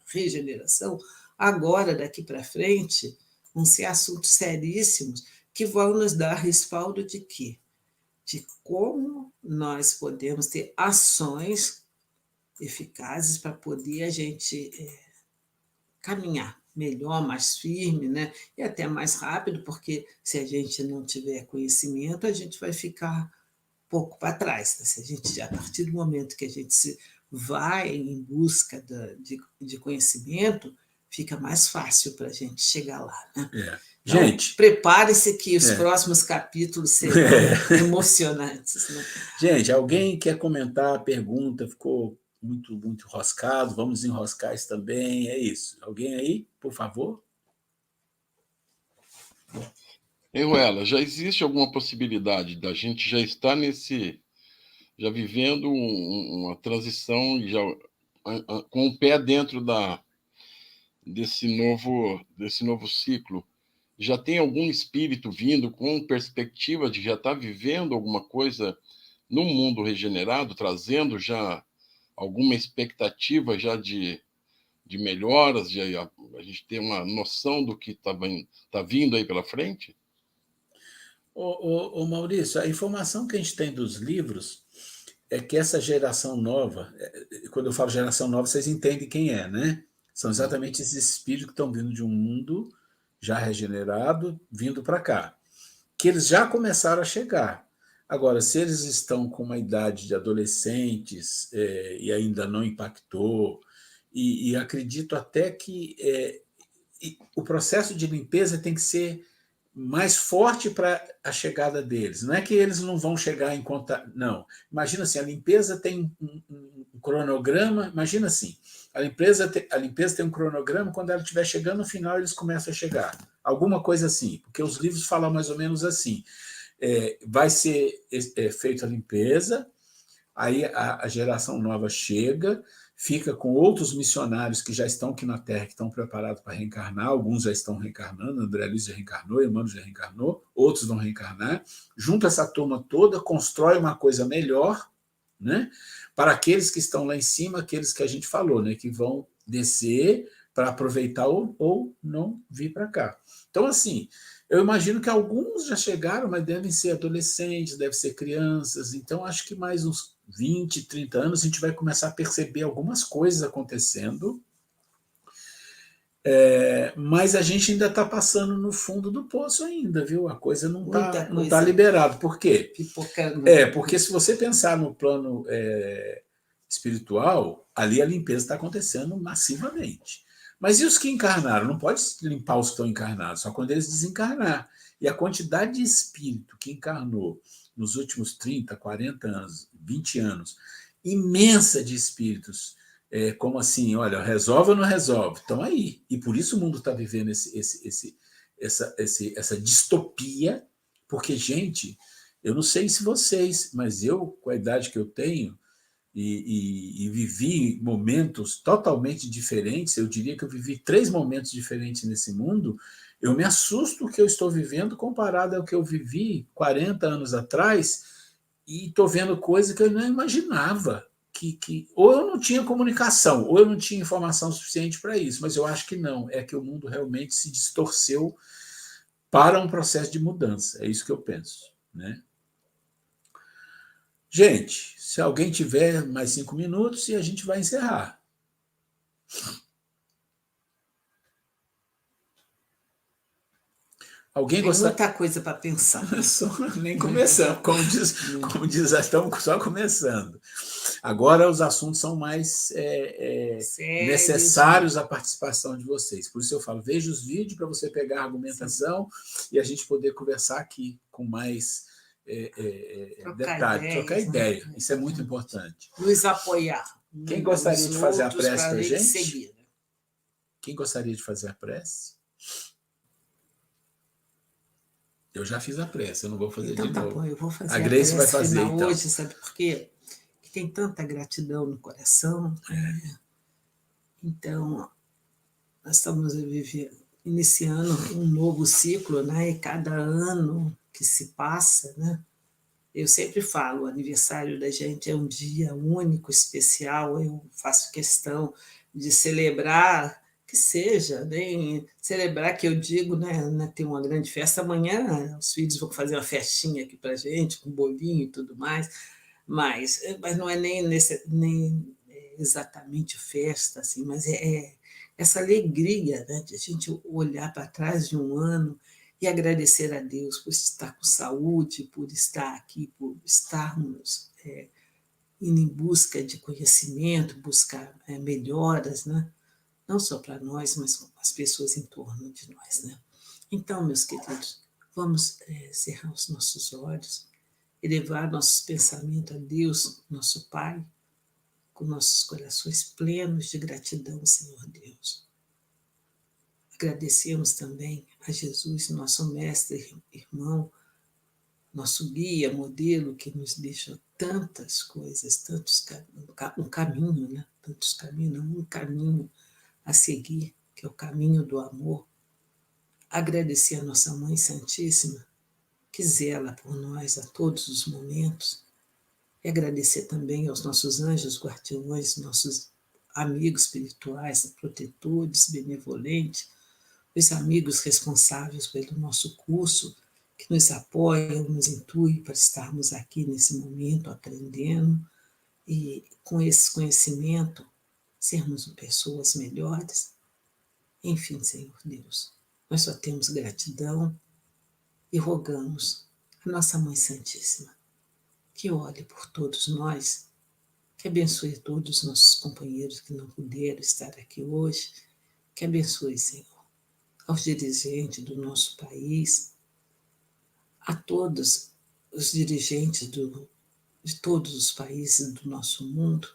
regeneração. Agora, daqui para frente, vão ser assuntos seríssimos que vão nos dar respaldo de quê? De como nós podemos ter ações eficazes para poder a gente caminhar melhor, mais firme, né? E até mais rápido, porque se a gente não tiver conhecimento, a gente vai ficar um pouco para trás. Né? Se a gente, a partir do momento que a gente vai em busca de conhecimento, fica mais fácil para a gente chegar lá. Né? Então, gente, prepare-se que os próximos capítulos serão emocionantes. Né? Gente, alguém quer comentar, pergunta, ficou muito enroscado, vamos desenroscar isso também, é isso. Alguém aí, por favor? Ruela, já existe alguma possibilidade da gente já estar já vivendo uma transição, já com o pé dentro desse novo ciclo? Já tem algum espírito vindo com perspectiva de já estar vivendo alguma coisa no mundo regenerado, trazendo já alguma expectativa já de melhoras, de a gente ter uma noção do que está vindo aí pela frente? Ô Maurício, a informação que a gente tem dos livros é que essa geração nova, quando eu falo geração nova, vocês entendem quem é, né? São exatamente esses espíritos que estão vindo de um mundo já regenerado, vindo para cá. Que eles já começaram a chegar. Agora, se eles estão com uma idade de adolescentes e ainda não impactou, e acredito até que o processo de limpeza tem que ser mais forte para a chegada deles. Não é que eles não vão chegar em contato, não. Imagina assim, a limpeza tem um cronograma, imagina assim, A limpeza tem um cronograma, quando ela estiver chegando no final, eles começam a chegar. Alguma coisa assim, porque os livros falam mais ou menos assim. Vai ser feita a limpeza, aí a geração nova chega, fica com outros missionários que já estão aqui na Terra, que estão preparados para reencarnar, alguns já estão reencarnando, André Luiz já reencarnou, Emmanuel já reencarnou, outros vão reencarnar, junta essa turma toda, constrói uma coisa melhor, né? Para aqueles que estão lá em cima, aqueles que a gente falou, né? Que vão descer para aproveitar ou não vir para cá. Então, assim, eu imagino que alguns já chegaram, mas devem ser adolescentes, devem ser crianças, então acho que mais uns 20, 30 anos a gente vai começar a perceber algumas coisas acontecendo, mas a gente ainda está passando no fundo do poço ainda, viu? A coisa não está liberada. Por quê? Pipocando. Porque se você pensar no plano espiritual, ali a limpeza está acontecendo massivamente. Mas e os que encarnaram? Não pode limpar os que estão encarnados, só quando eles desencarnar. E a quantidade de espírito que encarnou nos últimos 30, 40 anos, 20 anos, imensa de espíritos, como assim, olha, resolve ou não resolve? Estão aí. E por isso o mundo está vivendo essa distopia, porque, gente, eu não sei se vocês, mas eu, com a idade que eu tenho, e vivi momentos totalmente diferentes, eu diria que eu vivi 3 momentos diferentes nesse mundo, eu me assusto o que eu estou vivendo comparado ao que eu vivi 40 anos atrás, e estou vendo coisas que eu não imaginava, que ou eu não tinha comunicação, ou eu não tinha informação suficiente para isso, mas eu acho que não, é que o mundo realmente se distorceu para um processo de mudança, é isso que eu penso, né? Gente, se alguém tiver mais 5 minutos, e a gente vai encerrar. Alguém Tem muita coisa para pensar. Nem começamos, como diz, estamos só começando. Agora os assuntos são mais necessários à participação de vocês. Por isso eu falo, veja os vídeos para você pegar a argumentação. Sim. E a gente poder conversar aqui com mais detalhe, trocar ideia. Né? Isso é muito importante. Nos apoiar. Quem gostaria de fazer a prece para a gente? Seguir, né? Quem gostaria de fazer a prece? Eu já fiz a prece, eu não vou fazer então, de novo. Bom, eu vou fazer a Grace vai fazer então. Hoje, sabe por quê? Porque tem tanta gratidão no coração. Então, nós estamos iniciando um novo ciclo, né? E cada ano que se passa, né? Eu sempre falo, o aniversário da gente é um dia único, especial, eu faço questão de celebrar, que seja, né? Celebrar que eu digo, né? Tem uma grande festa amanhã, os filhos vão fazer uma festinha aqui para a gente, com bolinho e tudo mais, mas não é nem exatamente festa, assim, mas essa alegria, né? De a gente olhar para trás de um ano e agradecer a Deus por estar com saúde, por estar aqui, por estarmos indo em busca de conhecimento, buscar melhoras, né? Não só para nós, mas as pessoas em torno de nós, né? Então, meus queridos, vamos cerrar os nossos olhos, elevar nossos pensamentos a Deus, nosso Pai, com nossos corações plenos de gratidão, Senhor Deus. Agradecemos também a Jesus, nosso mestre, irmão, nosso guia, modelo, que nos deixa tantas coisas, um caminho, né? Tantos caminhos, um caminho a seguir, que é o caminho do amor. Agradecer a nossa Mãe Santíssima, que zela por nós a todos os momentos, e agradecer também aos nossos anjos guardiões, nossos amigos espirituais, protetores, benevolentes, os amigos responsáveis pelo nosso curso, que nos apoiam, nos intuem para estarmos aqui nesse momento aprendendo e com esse conhecimento sermos pessoas melhores. Enfim, Senhor Deus, nós só temos gratidão e rogamos a nossa Mãe Santíssima que olhe por todos nós, que abençoe todos os nossos companheiros que não puderam estar aqui hoje, que abençoe, Senhor, aos dirigentes do nosso país, a todos os dirigentes de todos os países do nosso mundo,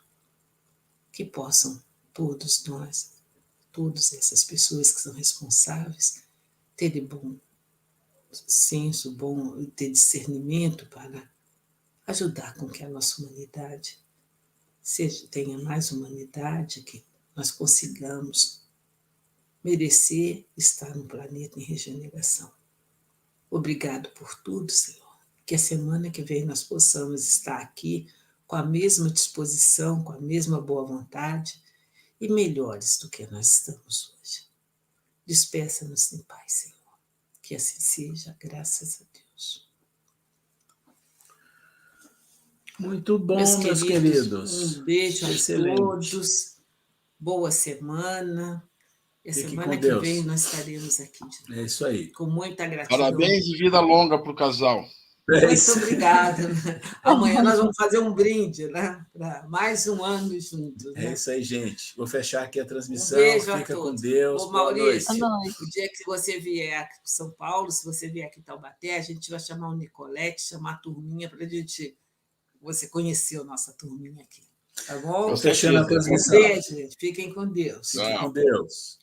que possam todos nós, todas essas pessoas que são responsáveis, terem bom senso, bom ter discernimento para ajudar com que a nossa humanidade tenha mais humanidade, que nós consigamos merecer estar no planeta em regeneração. Obrigado por tudo, Senhor. Que a semana que vem nós possamos estar aqui com a mesma disposição, com a mesma boa vontade e melhores do que nós estamos hoje. Despeça-nos em paz, Senhor. Que assim seja, graças a Deus. Muito bom, meus queridos. Um beijo a todos. Boa semana. E a semana que vem nós estaremos aqui de novo. É isso aí. Com muita gratidão. Parabéns e vida longa para o casal. Muito obrigada. Amanhã nós vamos fazer um brinde, né? Para mais um ano juntos. Né? É isso aí, gente. Vou fechar aqui a transmissão. Beijo Fica a todos. com Deus. Ô, Maurício, boa noite. o dia que você vier aqui para São Paulo, se você vier aqui em Taubaté, a gente vai chamar o Nicolete, chamar a turminha para você conhecer a nossa turminha aqui. Tá bom? Estou fechando a transmissão. Beijo, gente. Fiquem com Deus. Fiquem com Deus.